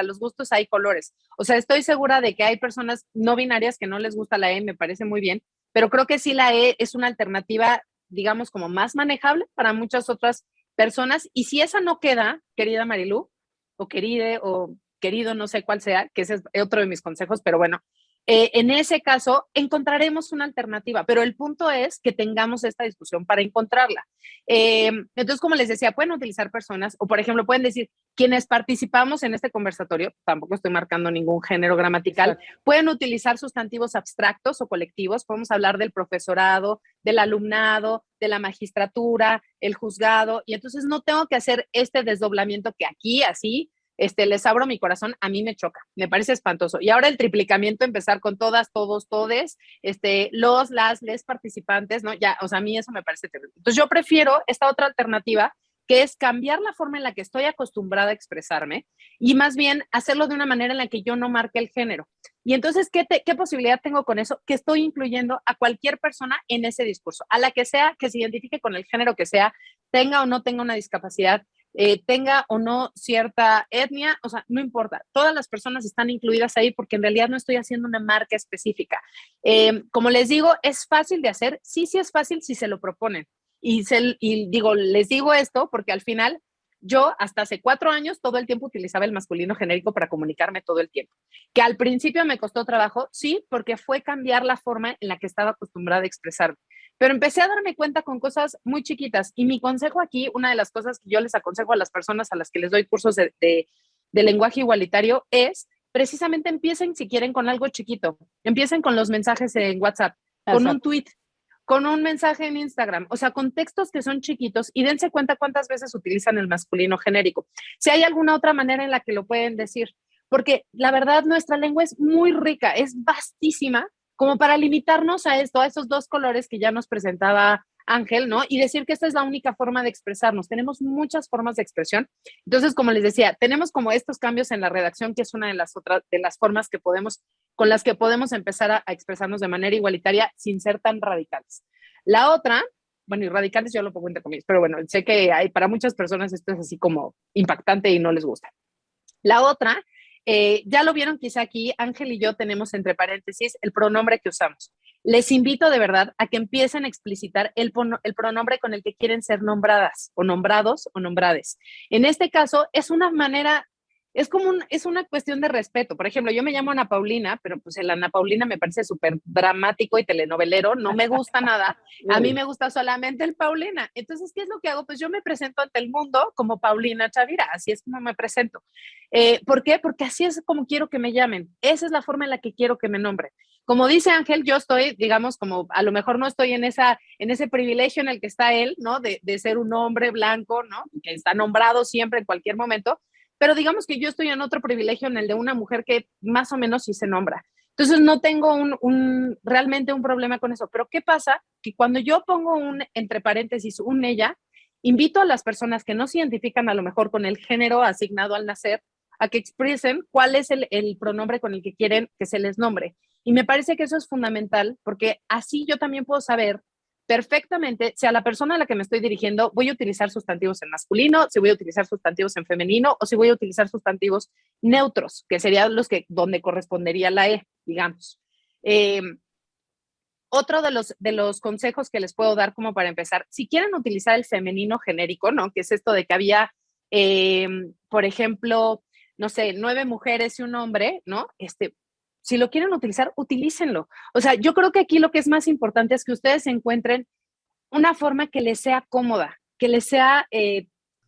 los gustos hay colores. O sea, estoy segura de que hay personas no binarias que no les gusta la E, me parece muy bien, pero creo que sí la E es una alternativa, digamos, como más manejable para muchas otras personas. Y si esa no queda, querida Marilu, o queride, o querido, no sé cuál sea, que ese es otro de mis consejos, pero bueno, en ese caso encontraremos una alternativa, pero el punto es que tengamos esta discusión para encontrarla. Entonces, como les decía, pueden utilizar personas, o por ejemplo, pueden decir, quienes participamos en este conversatorio, tampoco estoy marcando ningún género gramatical, exacto, pueden utilizar sustantivos abstractos o colectivos, podemos hablar del profesorado, del alumnado, de la magistratura, el juzgado, y entonces no tengo que hacer este desdoblamiento que aquí, así, les abro mi corazón, a mí me choca, me parece espantoso. Y ahora el triplicamiento, empezar con todas, todos, todes, los, las, les participantes, ¿no? Ya, o sea, a mí eso me parece terrible. Entonces yo prefiero esta otra alternativa, que es cambiar la forma en la que estoy acostumbrada a expresarme y más bien hacerlo de una manera en la que yo no marque el género. Y entonces, ¿qué posibilidad tengo con eso? Que estoy incluyendo a cualquier persona en ese discurso, a la que sea, que se identifique con el género que sea, tenga o no tenga una discapacidad, tenga o no cierta etnia, o sea, no importa, todas las personas están incluidas ahí porque en realidad no estoy haciendo una marca específica. Como les digo, es fácil de hacer, sí es fácil si se lo proponen. Y les digo esto porque al final yo hasta hace 4 años todo el tiempo utilizaba el masculino genérico para comunicarme todo el tiempo. Que al principio me costó trabajo, sí, porque fue cambiar la forma en la que estaba acostumbrada a expresarme. Pero empecé a darme cuenta con cosas muy chiquitas. Y mi consejo aquí, una de las cosas que yo les aconsejo a las personas a las que les doy cursos de lenguaje igualitario es precisamente empiecen, si quieren, con algo chiquito. Empiecen con los mensajes en WhatsApp, con un tweet, con un mensaje en Instagram, o sea, con textos que son chiquitos y dense cuenta cuántas veces utilizan el masculino genérico. Si hay alguna otra manera en la que lo pueden decir, porque la verdad nuestra lengua es muy rica, es vastísima, como para limitarnos a esto, a esos 2 colores que ya nos presentaba Ángel, ¿no? Y decir que esta es la única forma de expresarnos. Tenemos muchas formas de expresión. Entonces, como les decía, tenemos como estos cambios en la redacción, que es una de las formas que con las que podemos empezar a expresarnos de manera igualitaria sin ser tan radicales. La otra, bueno, y radicales yo lo pongo entre comillas, pero bueno, sé que para muchas personas esto es así como impactante y no les gusta. La otra, ya lo vieron quizá aquí, Ángel y yo tenemos entre paréntesis el pronombre que usamos. Les invito de verdad a que empiecen a explicitar el pronombre con el que quieren ser nombradas, o nombrados, o nombrades. En este caso, es una manera, es una cuestión de respeto. Por ejemplo, yo me llamo Ana Paulina, pero pues el Ana Paulina me parece súper dramático y telenovelero, no me gusta nada. A mí me gusta solamente el Paulina. Entonces, ¿qué es lo que hago? Pues yo me presento ante el mundo como Paulina Chavira, así es como me presento. ¿Por qué? Porque así es como quiero que me llamen. Esa es la forma en la que quiero que me nombren. Como dice Ángel, yo estoy, digamos, como a lo mejor no estoy en ese privilegio en el que está él, ¿no? De ser un hombre blanco, ¿no? Que está nombrado siempre en cualquier momento, pero digamos que yo estoy en otro privilegio en el de una mujer que más o menos sí se nombra. Entonces no tengo realmente un problema con eso. Pero ¿qué pasa? Que cuando yo pongo entre paréntesis, un ella, invito a las personas que no se identifican a lo mejor con el género asignado al nacer a que expresen cuál es el pronombre con el que quieren que se les nombre. Y me parece que eso es fundamental porque así yo también puedo saber perfectamente si a la persona a la que me estoy dirigiendo voy a utilizar sustantivos en masculino, si voy a utilizar sustantivos en femenino o si voy a utilizar sustantivos neutros, que serían donde correspondería la E, digamos. Otro de los consejos que les puedo dar como para empezar, si quieren utilizar el femenino genérico, ¿no? Que es esto de que había, por ejemplo, no sé, 9 mujeres y un hombre, ¿no? Si lo quieren utilizar, utilícenlo. O sea, yo creo que aquí lo que es más importante es que ustedes encuentren una forma que les sea cómoda, que les sea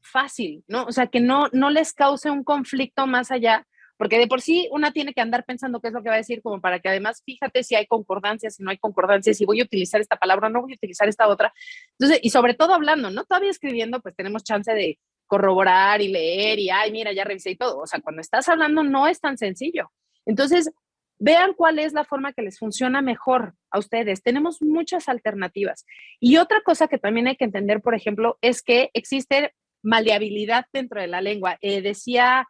fácil, ¿no? O sea, que no les cause un conflicto más allá, porque de por sí una tiene que andar pensando qué es lo que va a decir, como para que además fíjate si hay concordancias, si no hay concordancias, si voy a utilizar esta palabra o no voy a utilizar esta otra. Entonces, y sobre todo hablando, ¿no? Todavía escribiendo, pues tenemos chance de corroborar y leer y, ay, mira, ya revisé y todo. O sea, cuando estás hablando no es tan sencillo. Entonces, vean cuál es la forma que les funciona mejor a ustedes. Tenemos muchas alternativas. Y otra cosa que también hay que entender, por ejemplo, es que existe maleabilidad dentro de la lengua. Decía,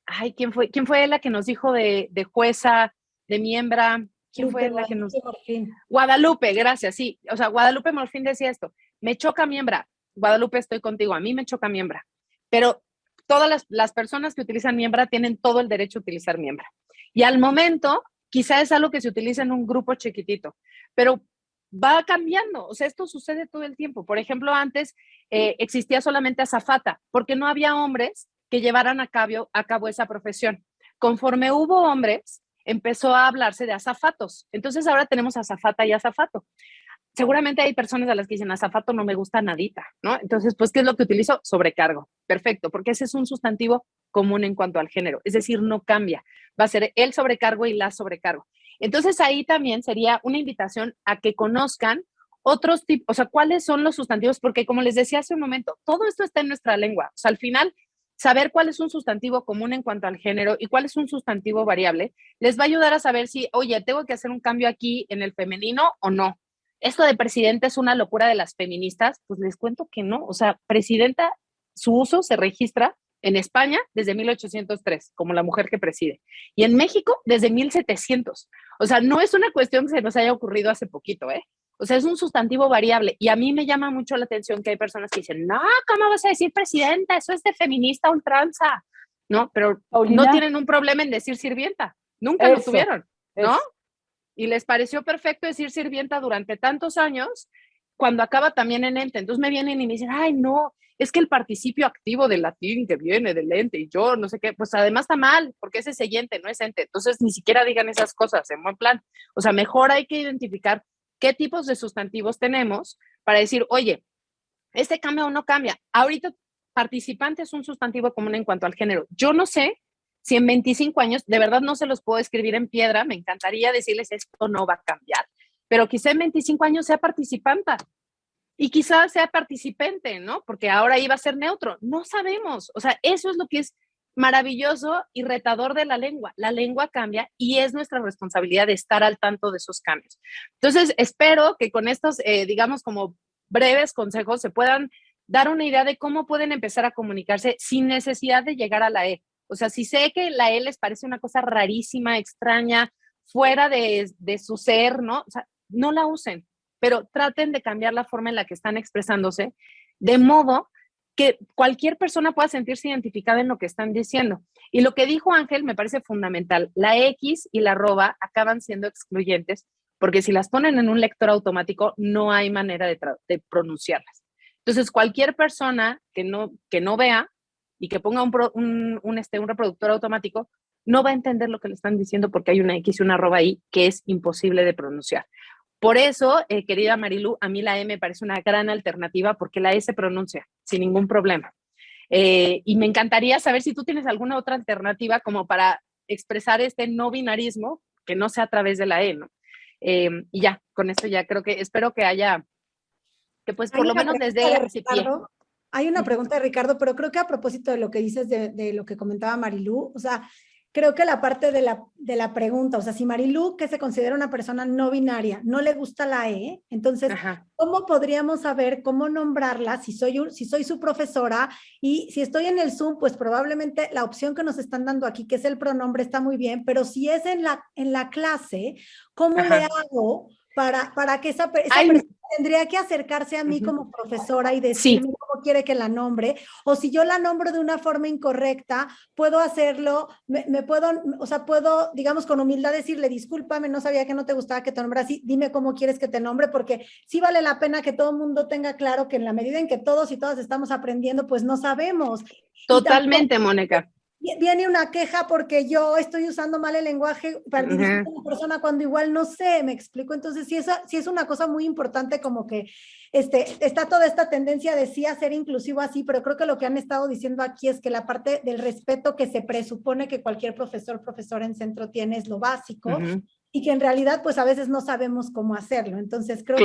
ay, ¿quién fue la que nos dijo de jueza, de miembra? ¿Quién fue la que nos...? Guadalupe, gracias, sí. O sea, Guadalupe Morfín decía esto, me choca miembra. Guadalupe, estoy contigo, a mí me choca miembra. Pero todas las personas que utilizan miembra tienen todo el derecho a utilizar miembra. Y al momento, quizá es algo que se utiliza en un grupo chiquitito, pero va cambiando. O sea, esto sucede todo el tiempo. Por ejemplo, antes existía solamente azafata, porque no había hombres que llevaran a cabo esa profesión. Conforme hubo hombres, empezó a hablarse de azafatos. Entonces ahora tenemos azafata y azafato. Seguramente hay personas a las que dicen azafato no me gusta nadita, ¿no? Entonces, pues, ¿qué es lo que utilizo? Sobrecargo. Perfecto, porque ese es un sustantivo común en cuanto al género, es decir, no cambia. Va a ser el sobrecargo y la sobrecargo. Entonces, ahí también sería una invitación a que conozcan otros tipos, o sea, cuáles son los sustantivos, porque como les decía hace un momento, todo esto está en nuestra lengua. O sea, al final, saber cuál es un sustantivo común en cuanto al género y cuál es un sustantivo variable, les va a ayudar a saber si, oye, tengo que hacer un cambio aquí en el femenino o no. Esto de presidenta es una locura de las feministas, pues les cuento que no. O sea, presidenta, su uso se registra en España desde 1803, como la mujer que preside. Y en México desde 1700. O sea, no es una cuestión que se nos haya ocurrido hace poquito, ¿eh? O sea, es un sustantivo variable. Y a mí me llama mucho la atención que hay personas que dicen, no, ¿cómo vas a decir presidenta? Eso es de feminista ultranza. No, pero Paulina, no tienen un problema en decir sirvienta. Nunca lo tuvieron, ¿no? Y les pareció perfecto decir sirvienta durante tantos años, cuando acaba también en ente. Entonces me vienen y me dicen, ay, no, es que el participio activo del latín que viene del ente y yo no sé qué, pues además está mal, porque ese es siguiente, no es ente. Entonces ni siquiera digan esas cosas en buen plan. O sea, mejor hay que identificar qué tipos de sustantivos tenemos para decir, oye, ¿este cambia o no cambia? Ahorita participante es un sustantivo común en cuanto al género. Yo no sé si en 25 años, de verdad no se los puedo escribir en piedra, me encantaría decirles esto no va a cambiar, pero quizá en 25 años sea participanta y quizá sea participante, ¿no? Porque ahora iba a ser neutro, no sabemos. O sea, eso es lo que es maravilloso y retador de la lengua. La lengua cambia y es nuestra responsabilidad de estar al tanto de esos cambios. Entonces, espero que con estos, digamos, como breves consejos se puedan dar una idea de cómo pueden empezar a comunicarse sin necesidad de llegar a la E. O sea, si sé que la E les parece una cosa rarísima, extraña, fuera de su ser, ¿no? O sea, no la usen, pero traten de cambiar la forma en la que están expresándose, de modo que cualquier persona pueda sentirse identificada en lo que están diciendo. Y lo que dijo Ángel me parece fundamental. La X y la arroba acaban siendo excluyentes, porque si las ponen en un lector automático, no hay manera de pronunciarlas. Entonces, cualquier persona que no vea y que ponga un reproductor automático, no va a entender lo que le están diciendo porque hay una X y una arroba ahí que es imposible de pronunciar. Por eso, querida Marilu, a mí la E me parece una gran alternativa porque la E se pronuncia sin ningún problema. Y me encantaría saber si tú tienes alguna otra alternativa como para expresar este no binarismo que no sea a través de la E, ¿no? Y ya, con esto ya creo que, espero que haya, que pues por lo menos les dé ese pie. Hay una pregunta de Ricardo, pero creo que a propósito de lo que dices de lo que comentaba Marilu, o sea, creo que la parte de la pregunta, o sea, si Marilu, que se considera una persona no binaria, no le gusta la E, entonces, ajá, ¿cómo podríamos saber cómo nombrarla si soy su profesora? Y si estoy en el Zoom, pues probablemente la opción que nos están dando aquí, que es el pronombre, está muy bien, pero si es en la clase, ¿cómo ajá le hago para que esa persona tendría que acercarse a mí como profesora y decirme sí cómo quiere que la nombre? O si yo la nombro de una forma incorrecta, puedo hacerlo, puedo, digamos, con humildad decirle, discúlpame, no sabía que no te gustaba que te nombrara así, dime cómo quieres que te nombre, porque sí vale la pena que todo el mundo tenga claro que en la medida en que todos y todas estamos aprendiendo, pues no sabemos. Totalmente, Mónica. viene una queja porque yo estoy usando mal el lenguaje para dirigirme a una persona cuando igual no sé, me explico. Entonces, sí es una cosa muy importante, como que está toda esta tendencia de sí hacer inclusivo así, pero creo que lo que han estado diciendo aquí es que la parte del respeto que se presupone que cualquier profesora en centro tiene es lo básico, y que en realidad pues a veces no sabemos cómo hacerlo. Entonces creo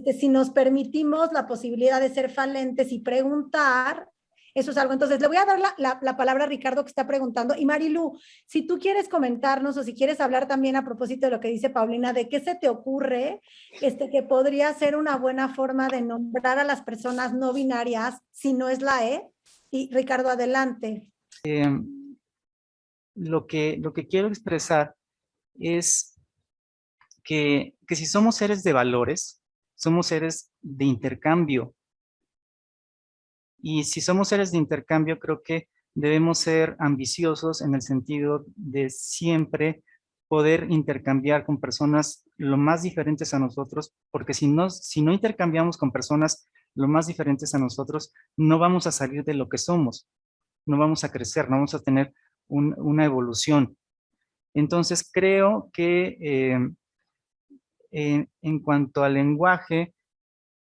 que si nos permitimos la posibilidad de ser falentes y preguntar, eso es algo. Entonces, le voy a dar la palabra a Ricardo, que está preguntando. Y Marilu, si tú quieres comentarnos o si quieres hablar también a propósito de lo que dice Paulina, ¿de qué se te ocurre que podría ser una buena forma de nombrar a las personas no binarias si no es la E? Y Ricardo, adelante. Lo que quiero expresar es que si somos seres de valores, somos seres de intercambio. Y si somos seres de intercambio, creo que debemos ser ambiciosos en el sentido de siempre poder intercambiar con personas lo más diferentes a nosotros, porque si no intercambiamos con personas lo más diferentes a nosotros, no vamos a salir de lo que somos, no vamos a crecer, no vamos a tener una evolución. Entonces creo que en cuanto al lenguaje,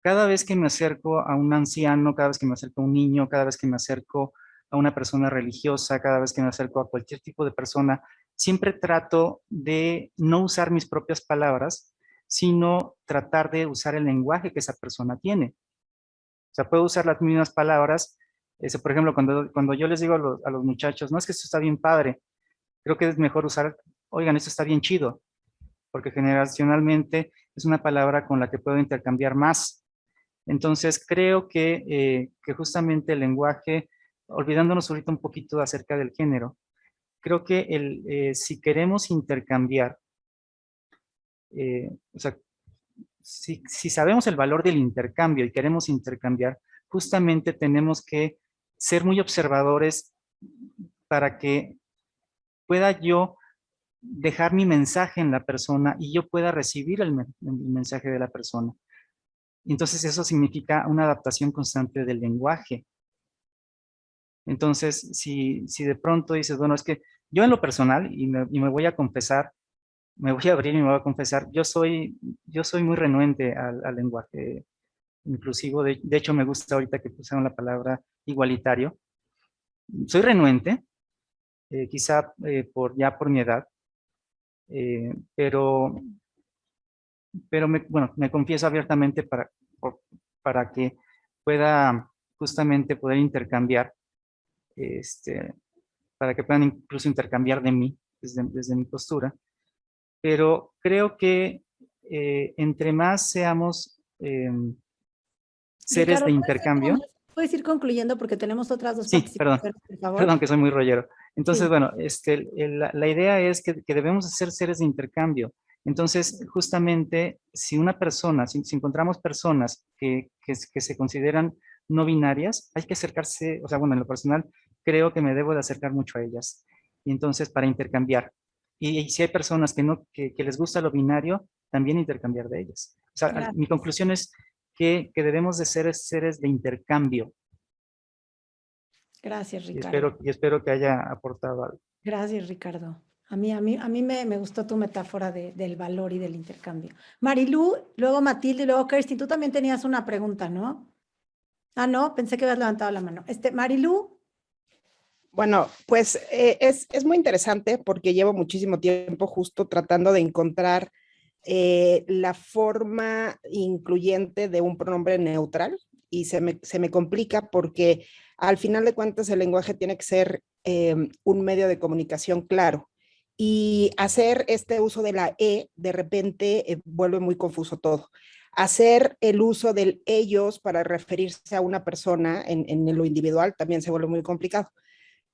cada vez que me acerco a un anciano, cada vez que me acerco a un niño, cada vez que me acerco a una persona religiosa, cada vez que me acerco a cualquier tipo de persona, siempre trato de no usar mis propias palabras, sino tratar de usar el lenguaje que esa persona tiene. O sea, puedo usar las mismas palabras. Por ejemplo, cuando yo les digo a los muchachos, no, es que esto está bien padre, creo que es mejor usar, oigan, esto está bien chido, porque generacionalmente es una palabra con la que puedo intercambiar más. Entonces, creo que justamente el lenguaje, olvidándonos ahorita un poquito acerca del género, creo que si queremos intercambiar, o sea, si sabemos el valor del intercambio y queremos intercambiar, justamente tenemos que ser muy observadores para que pueda yo dejar mi mensaje en la persona y yo pueda recibir el mensaje de la persona. Entonces eso significa una adaptación constante del lenguaje. Entonces, si de pronto dices, bueno, es que yo en lo personal, y me voy a confesar, me voy a abrir y me voy a confesar, yo soy muy renuente al lenguaje inclusivo. De hecho, me gusta ahorita que pusieron la palabra igualitario. Soy renuente, quizá por mi edad, pero me confieso abiertamente para que pueda justamente poder intercambiar, para que puedan incluso intercambiar de mí desde mi postura. Pero creo que entre más seamos seres de intercambio. Puedes ir concluyendo porque tenemos otras dos participaciones, por favor. Perdón, que soy muy rollero. Entonces, sí. Bueno, la idea es que debemos ser seres de intercambio. Entonces, justamente, si encontramos personas que se consideran no binarias, hay que acercarse, o sea, bueno, en lo personal, creo que me debo de acercar mucho a ellas. Y entonces, para intercambiar. Y si hay personas que les gusta lo binario, también intercambiar de ellas. O sea, claro. Mi conclusión es que debemos de ser seres de intercambio. Gracias, Ricardo. Y espero que haya aportado algo. Gracias, Ricardo. A mí me gustó tu metáfora del valor y del intercambio. Marilu, luego Matilde y luego Kirstin, tú también tenías una pregunta, ¿no? Ah, no, pensé que habías levantado la mano. Marilu. Bueno, pues es muy interesante porque llevo muchísimo tiempo justo tratando de encontrar la forma incluyente de un pronombre neutral y se me complica porque al final de cuentas el lenguaje tiene que ser un medio de comunicación claro y hacer este uso de la E de repente vuelve muy confuso todo. Hacer el uso del ellos para referirse a una persona en lo individual también se vuelve muy complicado.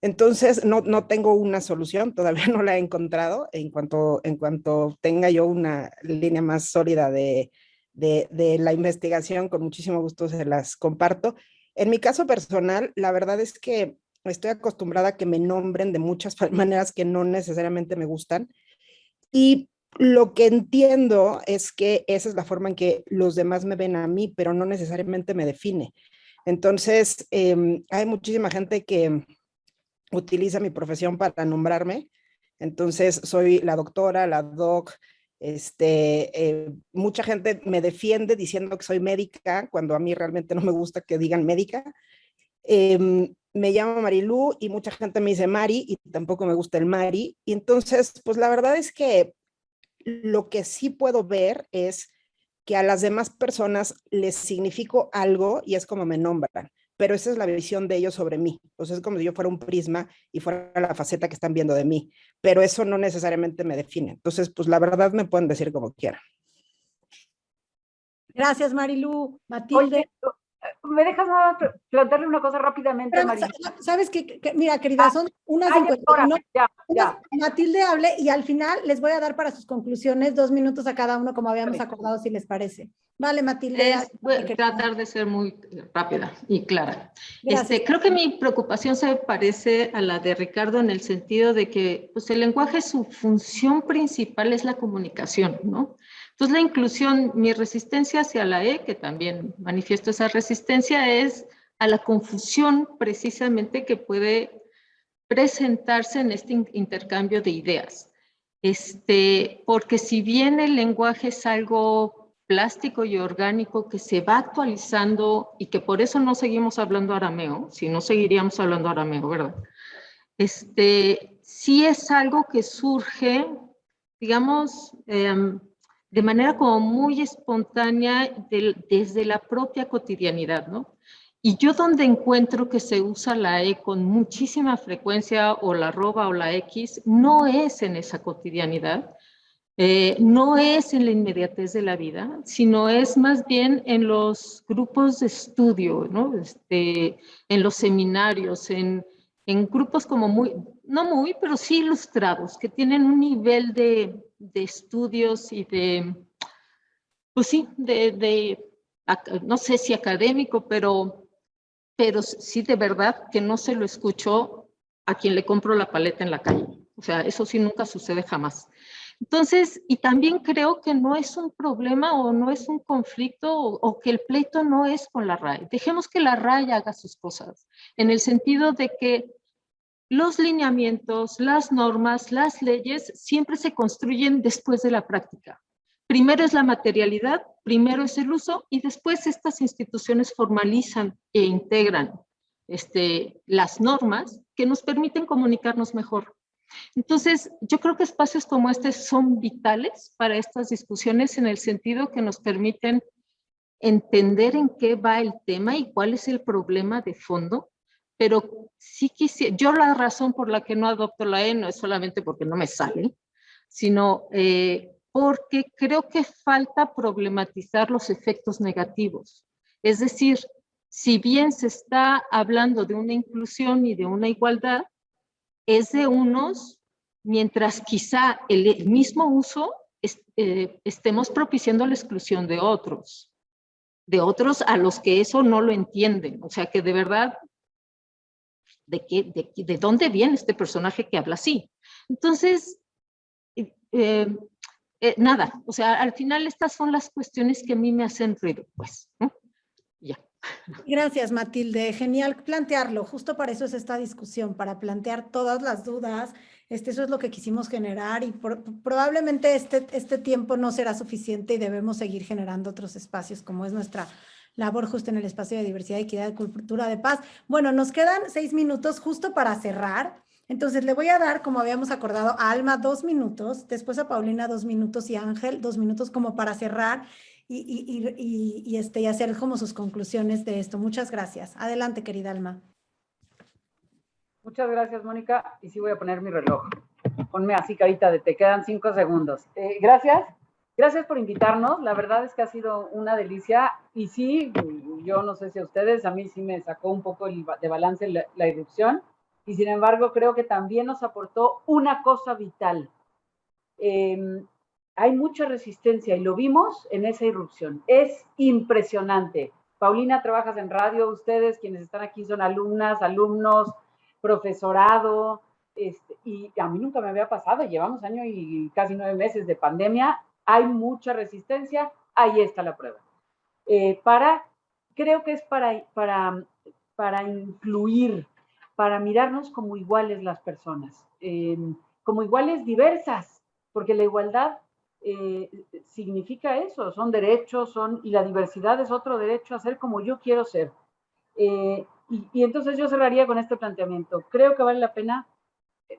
Entonces, no tengo una solución, todavía no la he encontrado. En cuanto tenga yo una línea más sólida de la investigación, con muchísimo gusto se las comparto. En mi caso personal, la verdad es que estoy acostumbrada a que me nombren de muchas maneras que no necesariamente me gustan. Y lo que entiendo es que esa es la forma en que los demás me ven a mí, pero no necesariamente me define. Entonces, hay muchísima gente que utiliza mi profesión para nombrarme. Entonces soy la doctora, la doc. Mucha gente me defiende diciendo que soy médica, cuando a mí realmente no me gusta que digan médica. Me llamo Marilú y mucha gente me dice Mari y tampoco me gusta el Mari. Y entonces, pues la verdad es que lo que sí puedo ver es que a las demás personas les significo algo y es como me nombran, pero esa es la visión de ellos sobre mí. O sea, es como si yo fuera un prisma y fuera la faceta que están viendo de mí, pero eso no necesariamente me define. Entonces, pues la verdad me pueden decir como quieran. Gracias, Marilú. Matilde. Oye, ¿me dejas plantearle una cosa rápidamente, Marilú? ¿Sabes qué? Mira, querida, son unas 51. Ya. Matilde hable y al final les voy a dar para sus conclusiones 2 minutos a cada uno, como habíamos acordado, si les parece. Vale, Matilde. Voy a tratar de ser muy rápida y clara. Gracias. Creo que mi preocupación se parece a la de Ricardo en el sentido de que pues, el lenguaje, su función principal es la comunicación, ¿no? Entonces, la inclusión, mi resistencia hacia la E, que también manifiesto esa resistencia, es a la confusión precisamente que puede presentarse en este intercambio de ideas. Porque si bien el lenguaje es algo plástico y orgánico que se va actualizando y que por eso no seguimos hablando arameo, si no seguiríamos hablando arameo, ¿verdad? Sí es algo que surge, digamos, de manera como muy espontánea desde la propia cotidianidad, ¿no? Y yo donde encuentro que se usa la E con muchísima frecuencia o la arroba o la X, no es en esa cotidianidad, no es en la inmediatez de la vida, sino es más bien en los grupos de estudio, ¿no? En los seminarios, en grupos como no muy, pero sí ilustrados, que tienen un nivel de estudios y pues sí, no sé si académico, pero sí de verdad que no se lo escuchó a quien le compro la paleta en la calle. O sea, eso sí nunca sucede jamás. Entonces, y también creo que no es un problema o no es un conflicto o que el pleito no es con la RAE. Dejemos que la RAE haga sus cosas, en el sentido de que los lineamientos, las normas, las leyes siempre se construyen después de la práctica. Primero es la materialidad, primero es el uso y después estas instituciones formalizan e integran las normas que nos permiten comunicarnos mejor. Entonces, yo creo que espacios como este son vitales para estas discusiones en el sentido que nos permiten entender en qué va el tema y cuál es el problema de fondo, pero sí quisiera, yo la razón por la que no adopto la E no es solamente porque no me sale, sino porque creo que falta problematizar los efectos negativos. Es decir, si bien se está hablando de una inclusión y de una igualdad, es de unos, mientras quizá el mismo uso estemos propiciando la exclusión de otros a los que eso no lo entienden. O sea, que de verdad, ¿de dónde viene este personaje que habla así? Entonces, nada, o sea, al final estas son las cuestiones que a mí me hacen ruido, pues, ¿no? Ya. Gracias, Matilde. Genial plantearlo. Justo para eso es esta discusión, para plantear todas las dudas. Eso es lo que quisimos generar y probablemente este tiempo no será suficiente y debemos seguir generando otros espacios, como es nuestra labor justo en el espacio de diversidad, equidad y cultura de paz. Bueno, nos quedan 6 minutos justo para cerrar. Entonces le voy a dar, como habíamos acordado, a Alma 2 minutos, después a Paulina 2 minutos y a Ángel 2 minutos como para cerrar y hacer como sus conclusiones de esto. Muchas gracias. Adelante, querida Alma. Muchas gracias, Mónica. Y sí voy a poner mi reloj. Ponme así, carita, te quedan 5 segundos. Gracias por invitarnos. La verdad es que ha sido una delicia. Y sí, yo no sé si a ustedes, a mí sí me sacó un poco de balance la irrupción. Y sin embargo, creo que también nos aportó una cosa vital. Hay mucha resistencia y lo vimos en esa irrupción. Es impresionante. Paulina, trabajas en radio, ustedes quienes están aquí son alumnas, alumnos, profesorado, y a mí nunca me había pasado, llevamos año y casi 9 meses de pandemia, hay mucha resistencia, ahí está la prueba. Creo que es para incluir, para mirarnos como iguales las personas, como iguales diversas, porque la igualdad significa eso, son derechos, y la diversidad es otro derecho a ser como yo quiero ser. Y entonces yo cerraría con este planteamiento. Creo que vale la pena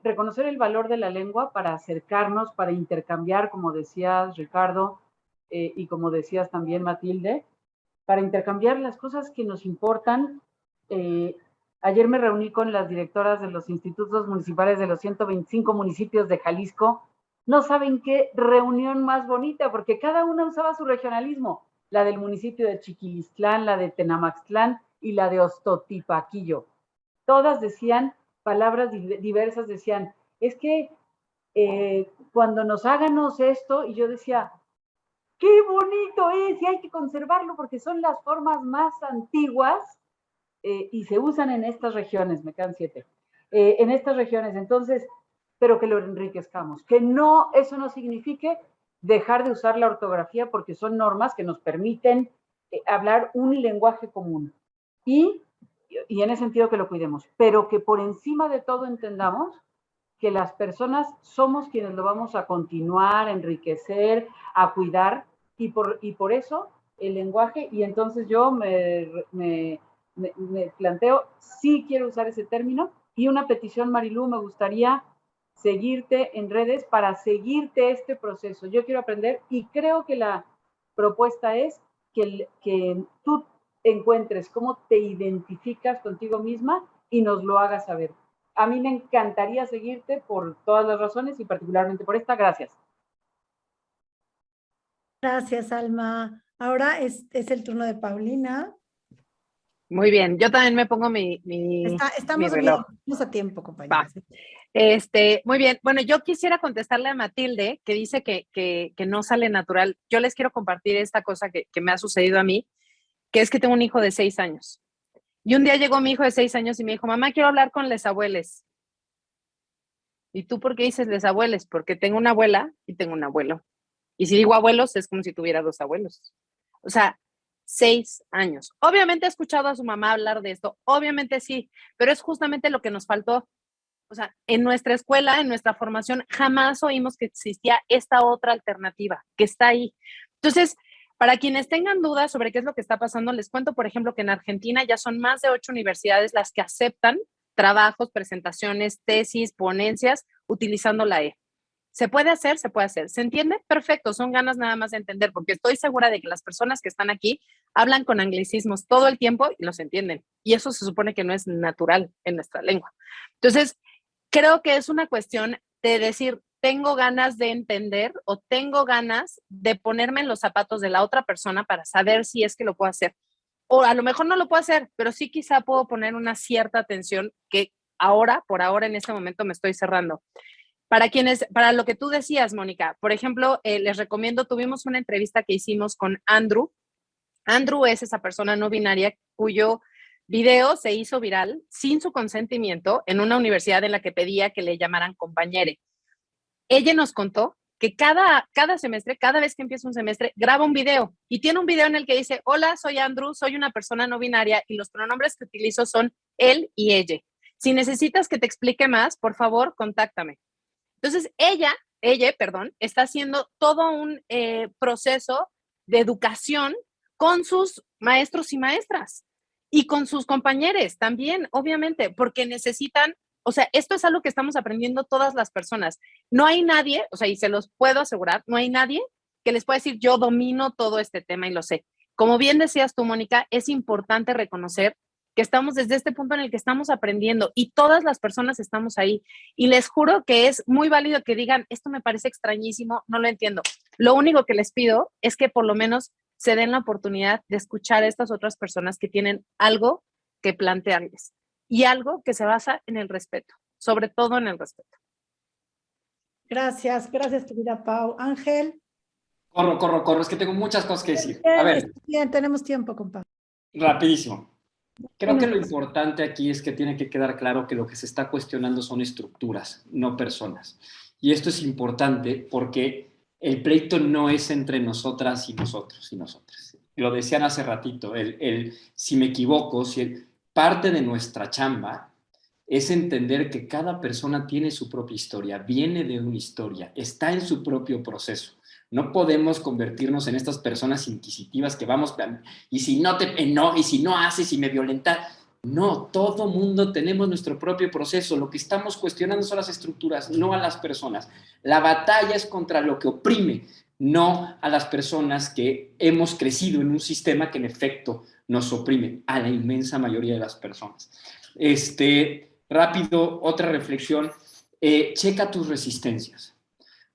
reconocer el valor de la lengua para acercarnos, para intercambiar, como decías Ricardo, y como decías también Matilde, para intercambiar las cosas que nos importan. Ayer me reuní con las directoras de los institutos municipales de los 125 municipios de Jalisco. No saben qué reunión más bonita, porque cada una usaba su regionalismo. La del municipio de Chiquilistlán, la de Tenamaxtlán y la de Ostotipaquillo. Todas decían palabras diversas, decían, es que cuando nos háganos esto, y yo decía, qué bonito es, y hay que conservarlo porque son las formas más antiguas y se usan en estas regiones, me quedan 7, en estas regiones, entonces, pero que lo enriquezcamos, que no, eso no signifique dejar de usar la ortografía porque son normas que nos permiten hablar un lenguaje común y en ese sentido que lo cuidemos, pero que por encima de todo entendamos que las personas somos quienes lo vamos a continuar, a enriquecer, a cuidar, y por eso el lenguaje, y entonces yo me planteo, sí quiero usar ese término, y una petición, Marilú, me gustaría seguirte en redes para seguirte este proceso. Yo quiero aprender y creo que la propuesta es que tú encuentres cómo te identificas contigo misma y nos lo hagas saber. A mí me encantaría seguirte por todas las razones y particularmente por esta. Gracias. Gracias, Alma. Ahora es el turno de Paulina. Muy bien, yo también me pongo estamos mi reloj. Bien, estamos a tiempo, compañeros. Muy bien, bueno, yo quisiera contestarle a Matilde, que dice que no sale natural. Yo les quiero compartir esta cosa que me ha sucedido a mí, que es que tengo un hijo de 6 años. Y un día llegó mi hijo de 6 años y me dijo, mamá, quiero hablar con les abueles. ¿Y tú por qué dices les abueles? Porque tengo una abuela y tengo un abuelo. Y si digo abuelos, es como si tuviera 2 abuelos. O sea, 6 años. Obviamente he escuchado a su mamá hablar de esto, obviamente sí, pero es justamente lo que nos faltó. O sea, en nuestra escuela, en nuestra formación, jamás oímos que existía esta otra alternativa, que está ahí. Entonces, para quienes tengan dudas sobre qué es lo que está pasando, les cuento, por ejemplo, que en Argentina ya son más de 8 universidades las que aceptan trabajos, presentaciones, tesis, ponencias, utilizando la E. ¿Se puede hacer? Se puede hacer. ¿Se entiende? Perfecto, son ganas nada más de entender, porque estoy segura de que las personas que están aquí hablan con anglicismos todo el tiempo y los entienden. Y eso se supone que no es natural en nuestra lengua. Entonces, creo que es una cuestión de decir, tengo ganas de entender o tengo ganas de ponerme en los zapatos de la otra persona para saber si es que lo puedo hacer. O a lo mejor no lo puedo hacer, pero sí quizá puedo poner una cierta atención que por ahora, en este momento me estoy cerrando. Para lo que tú decías, Mónica, por ejemplo, les recomiendo, tuvimos una entrevista que hicimos con Andrew. Andrew es esa persona no binaria cuyo video se hizo viral sin su consentimiento en una universidad en la que pedía que le llamaran compañere. Ella nos contó que cada semestre, cada vez que empieza un semestre, graba un video y tiene un video en el que dice, hola, soy Andrew, soy una persona no binaria y los pronombres que utilizo son él y ella. Si necesitas que te explique más, por favor, contáctame. Entonces, ella, está haciendo todo un proceso de educación con sus maestros y maestras y con sus compañeros también, obviamente, porque necesitan, o sea, esto es algo que estamos aprendiendo todas las personas. No hay nadie, o sea, y se los puedo asegurar, no hay nadie que les pueda decir, yo domino todo este tema y lo sé. Como bien decías tú, Mónica, es importante reconocer que estamos desde este punto en el que estamos aprendiendo y todas las personas estamos ahí. Y les juro que es muy válido que digan, esto me parece extrañísimo, no lo entiendo. Lo único que les pido es que por lo menos se den la oportunidad de escuchar a estas otras personas que tienen algo que plantearles y algo que se basa en el respeto, sobre todo en el respeto. Gracias, querida Pau. Ángel. Corro, es que tengo muchas cosas que decir. A ver. Bien, tenemos tiempo, compadre. Rapidísimo. Creo que lo importante aquí es que tiene que quedar claro que lo que se está cuestionando son estructuras, no personas. Y esto es importante porque el pleito no es entre nosotras y nosotros y nosotras. Lo decían hace ratito, si me equivoco, parte de nuestra chamba es entender que cada persona tiene su propia historia, viene de una historia, está en su propio proceso. No podemos convertirnos en estas personas inquisitivas que vamos, y si no, y si no haces y me violentas. No, todo mundo tenemos nuestro propio proceso. Lo que estamos cuestionando son las estructuras, no a las personas. La batalla es contra lo que oprime, no a las personas que hemos crecido en un sistema que en efecto nos oprime, a la inmensa mayoría de las personas. Rápido, otra reflexión. Checa tus resistencias.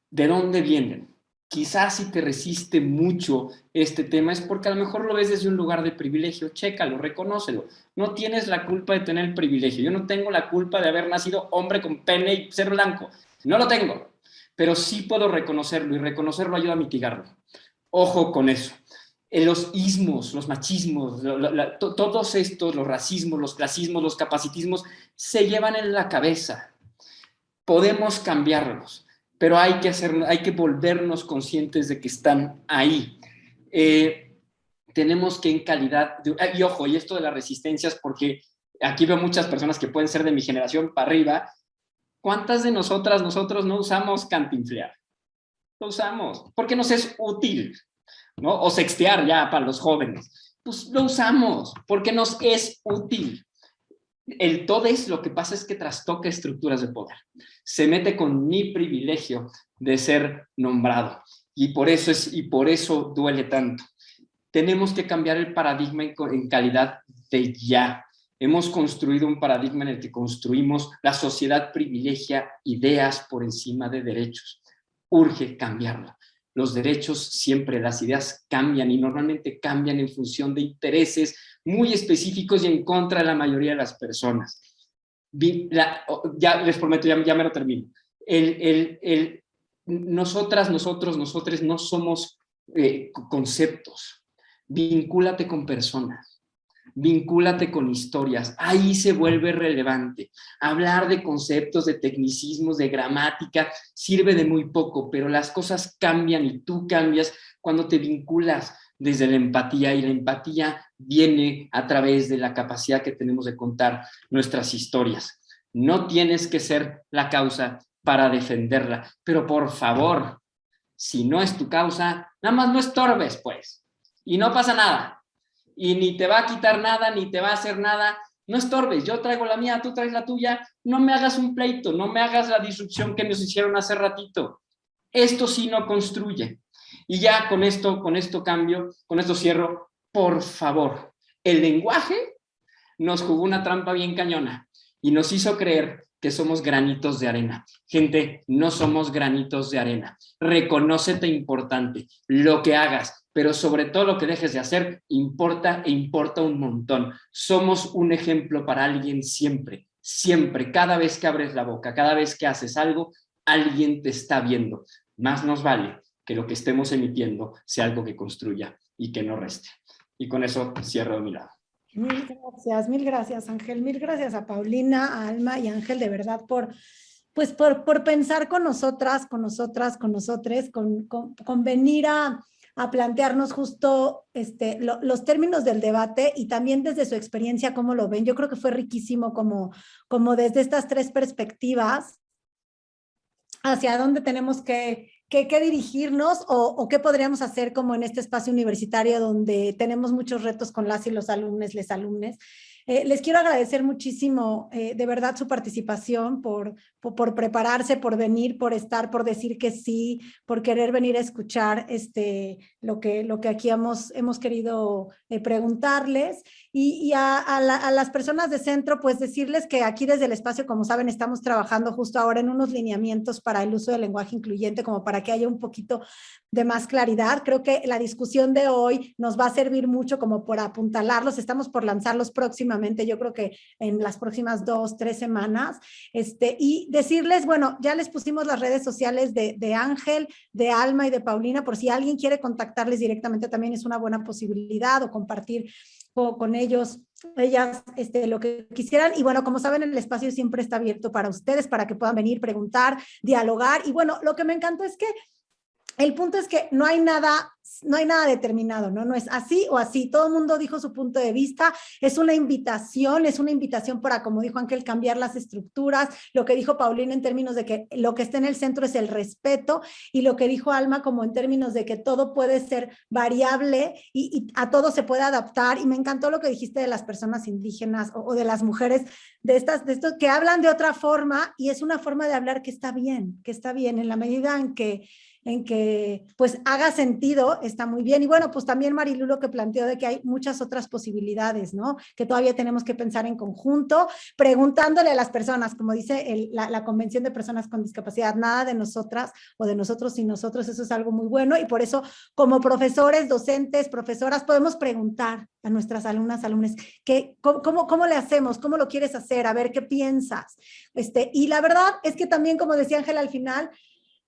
¿De dónde vienen? Quizás si te resiste mucho este tema es porque a lo mejor lo ves desde un lugar de privilegio. Chécalo, reconócelo. No tienes la culpa de tener el privilegio. Yo no tengo la culpa de haber nacido hombre con pene y ser blanco. No lo tengo. Pero sí puedo reconocerlo y reconocerlo ayuda a mitigarlo. Ojo con eso. Los ismos, los machismos, todos estos, los racismos, los clasismos, los capacitismos, se llevan en la cabeza. Podemos cambiarlos, pero hay que volvernos conscientes de que están ahí. Tenemos que en calidad, y ojo, y esto de las resistencias, porque aquí veo muchas personas que pueden ser de mi generación para arriba. ¿Cuántas de nosotros no usamos cantinflear? Lo usamos, porque nos es útil, ¿no? O sextear ya para los jóvenes. Pues lo usamos, porque nos es útil. El todes lo que pasa es que trastoca estructuras de poder. Se mete con mi privilegio de ser nombrado. Y por eso duele tanto. Tenemos que cambiar el paradigma en calidad de ya. Hemos construido un paradigma en el que construimos la sociedad privilegia ideas por encima de derechos. Urge cambiarlo. Los derechos siempre, las ideas cambian y normalmente cambian en función de intereses muy específicos y en contra de la mayoría de las personas. Ya les prometo, ya me lo termino. Nosotros no somos conceptos. Vincúlate con personas. Vincúlate con historias, ahí se vuelve relevante. Hablar de conceptos, de tecnicismos, de gramática, sirve de muy poco, pero las cosas cambian y tú cambias cuando te vinculas desde la empatía, y la empatía viene a través de la capacidad que tenemos de contar nuestras historias. No tienes que ser la causa para defenderla, pero por favor, si no es tu causa, nada más no estorbes, pues, y no pasa nada. Y ni te va a quitar nada, ni te va a hacer nada. No estorbes, yo traigo la mía, tú traes la tuya. No me hagas un pleito, no me hagas la disrupción que nos hicieron hace ratito. Esto sí no construye. Y ya con esto cambio, con esto cierro. Por favor, el lenguaje nos jugó una trampa bien cañona y nos hizo creer que somos granitos de arena. Gente, no somos granitos de arena. Reconócete importante, lo que hagas, pero sobre todo lo que dejes de hacer importa, e importa un montón. Somos un ejemplo para alguien siempre, siempre. Cada vez que abres la boca, cada vez que haces algo, alguien te está viendo. Más nos vale que lo que estemos emitiendo sea algo que construya y que no reste. Y con eso cierro de mi lado. Mil gracias, Ángel. Mil gracias a Paulina, a Alma y Ángel, de verdad, por pensar con nosotras, con nosotres, con venir a plantearnos justo los términos del debate y también desde su experiencia, cómo lo ven. Yo creo que fue riquísimo como desde estas tres perspectivas hacia dónde tenemos que dirigirnos o qué podríamos hacer como en este espacio universitario donde tenemos muchos retos con las y los alumnos, les alumnes. Les quiero agradecer muchísimo, de verdad, su participación, por prepararse, por venir, por estar, por decir que sí, por querer venir a escuchar lo que aquí hemos querido preguntarles. Y a las personas de centro, pues decirles que aquí desde el espacio, como saben, estamos trabajando justo ahora en unos lineamientos para el uso del lenguaje incluyente, como para que haya un poquito de más claridad. Creo que la discusión de hoy nos va a servir mucho como por apuntalarlos. Estamos por lanzarlos próximamente, yo creo que en las próximas 2-3 semanas. Y decirles, bueno, ya les pusimos las redes sociales de Ángel, de Alma y de Paulina, por si alguien quiere contactarles directamente, también es una buena posibilidad, o compartir con ellos, ellas, lo que quisieran. Y bueno, como saben, el espacio siempre está abierto para ustedes, para que puedan venir, preguntar, dialogar. Y bueno, lo que me encantó es que el punto es que no hay nada determinado, ¿no? No es así o así. Todo el mundo dijo su punto de vista. Es una invitación para, como dijo Ángel, cambiar las estructuras. Lo que dijo Paulina en términos de que lo que está en el centro es el respeto, y lo que dijo Alma como en términos de que todo puede ser variable y a todo se puede adaptar. Y me encantó lo que dijiste de las personas indígenas o de las mujeres, de estos que hablan de otra forma, y es una forma de hablar que está bien en la medida en que pues haga sentido, está muy bien. Y bueno, pues también Marilu lo que planteó de que hay muchas otras posibilidades, ¿no? Que todavía tenemos que pensar en conjunto, preguntándole a las personas, como dice la Convención de Personas con Discapacidad, nada de nosotras o de nosotros sin nosotros. Eso es algo muy bueno, y por eso como profesores, docentes, profesoras, podemos preguntar a nuestras alumnas, alumnos, ¿cómo le hacemos? ¿Cómo lo quieres hacer? A ver, ¿qué piensas? Y la verdad es que también, como decía Ángela al final,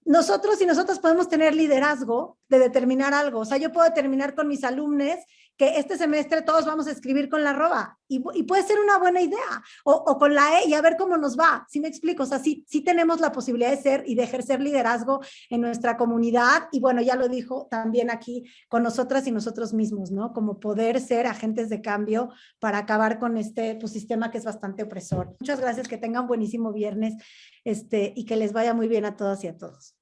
nosotros y nosotras podemos tener liderazgo de determinar algo. O sea, yo puedo determinar con mis alumnos que este semestre todos vamos a escribir con la arroba, y puede ser una buena idea, o con la E, y a ver cómo nos va. ¿Sí me explico? O sea, sí tenemos la posibilidad de ser y de ejercer liderazgo en nuestra comunidad, y bueno, ya lo dijo también aquí con nosotras y nosotros mismos, ¿no? Como poder ser agentes de cambio para acabar con este pues, sistema que es bastante opresor. Muchas gracias, que tengan buenísimo viernes, y que les vaya muy bien a todas y a todos.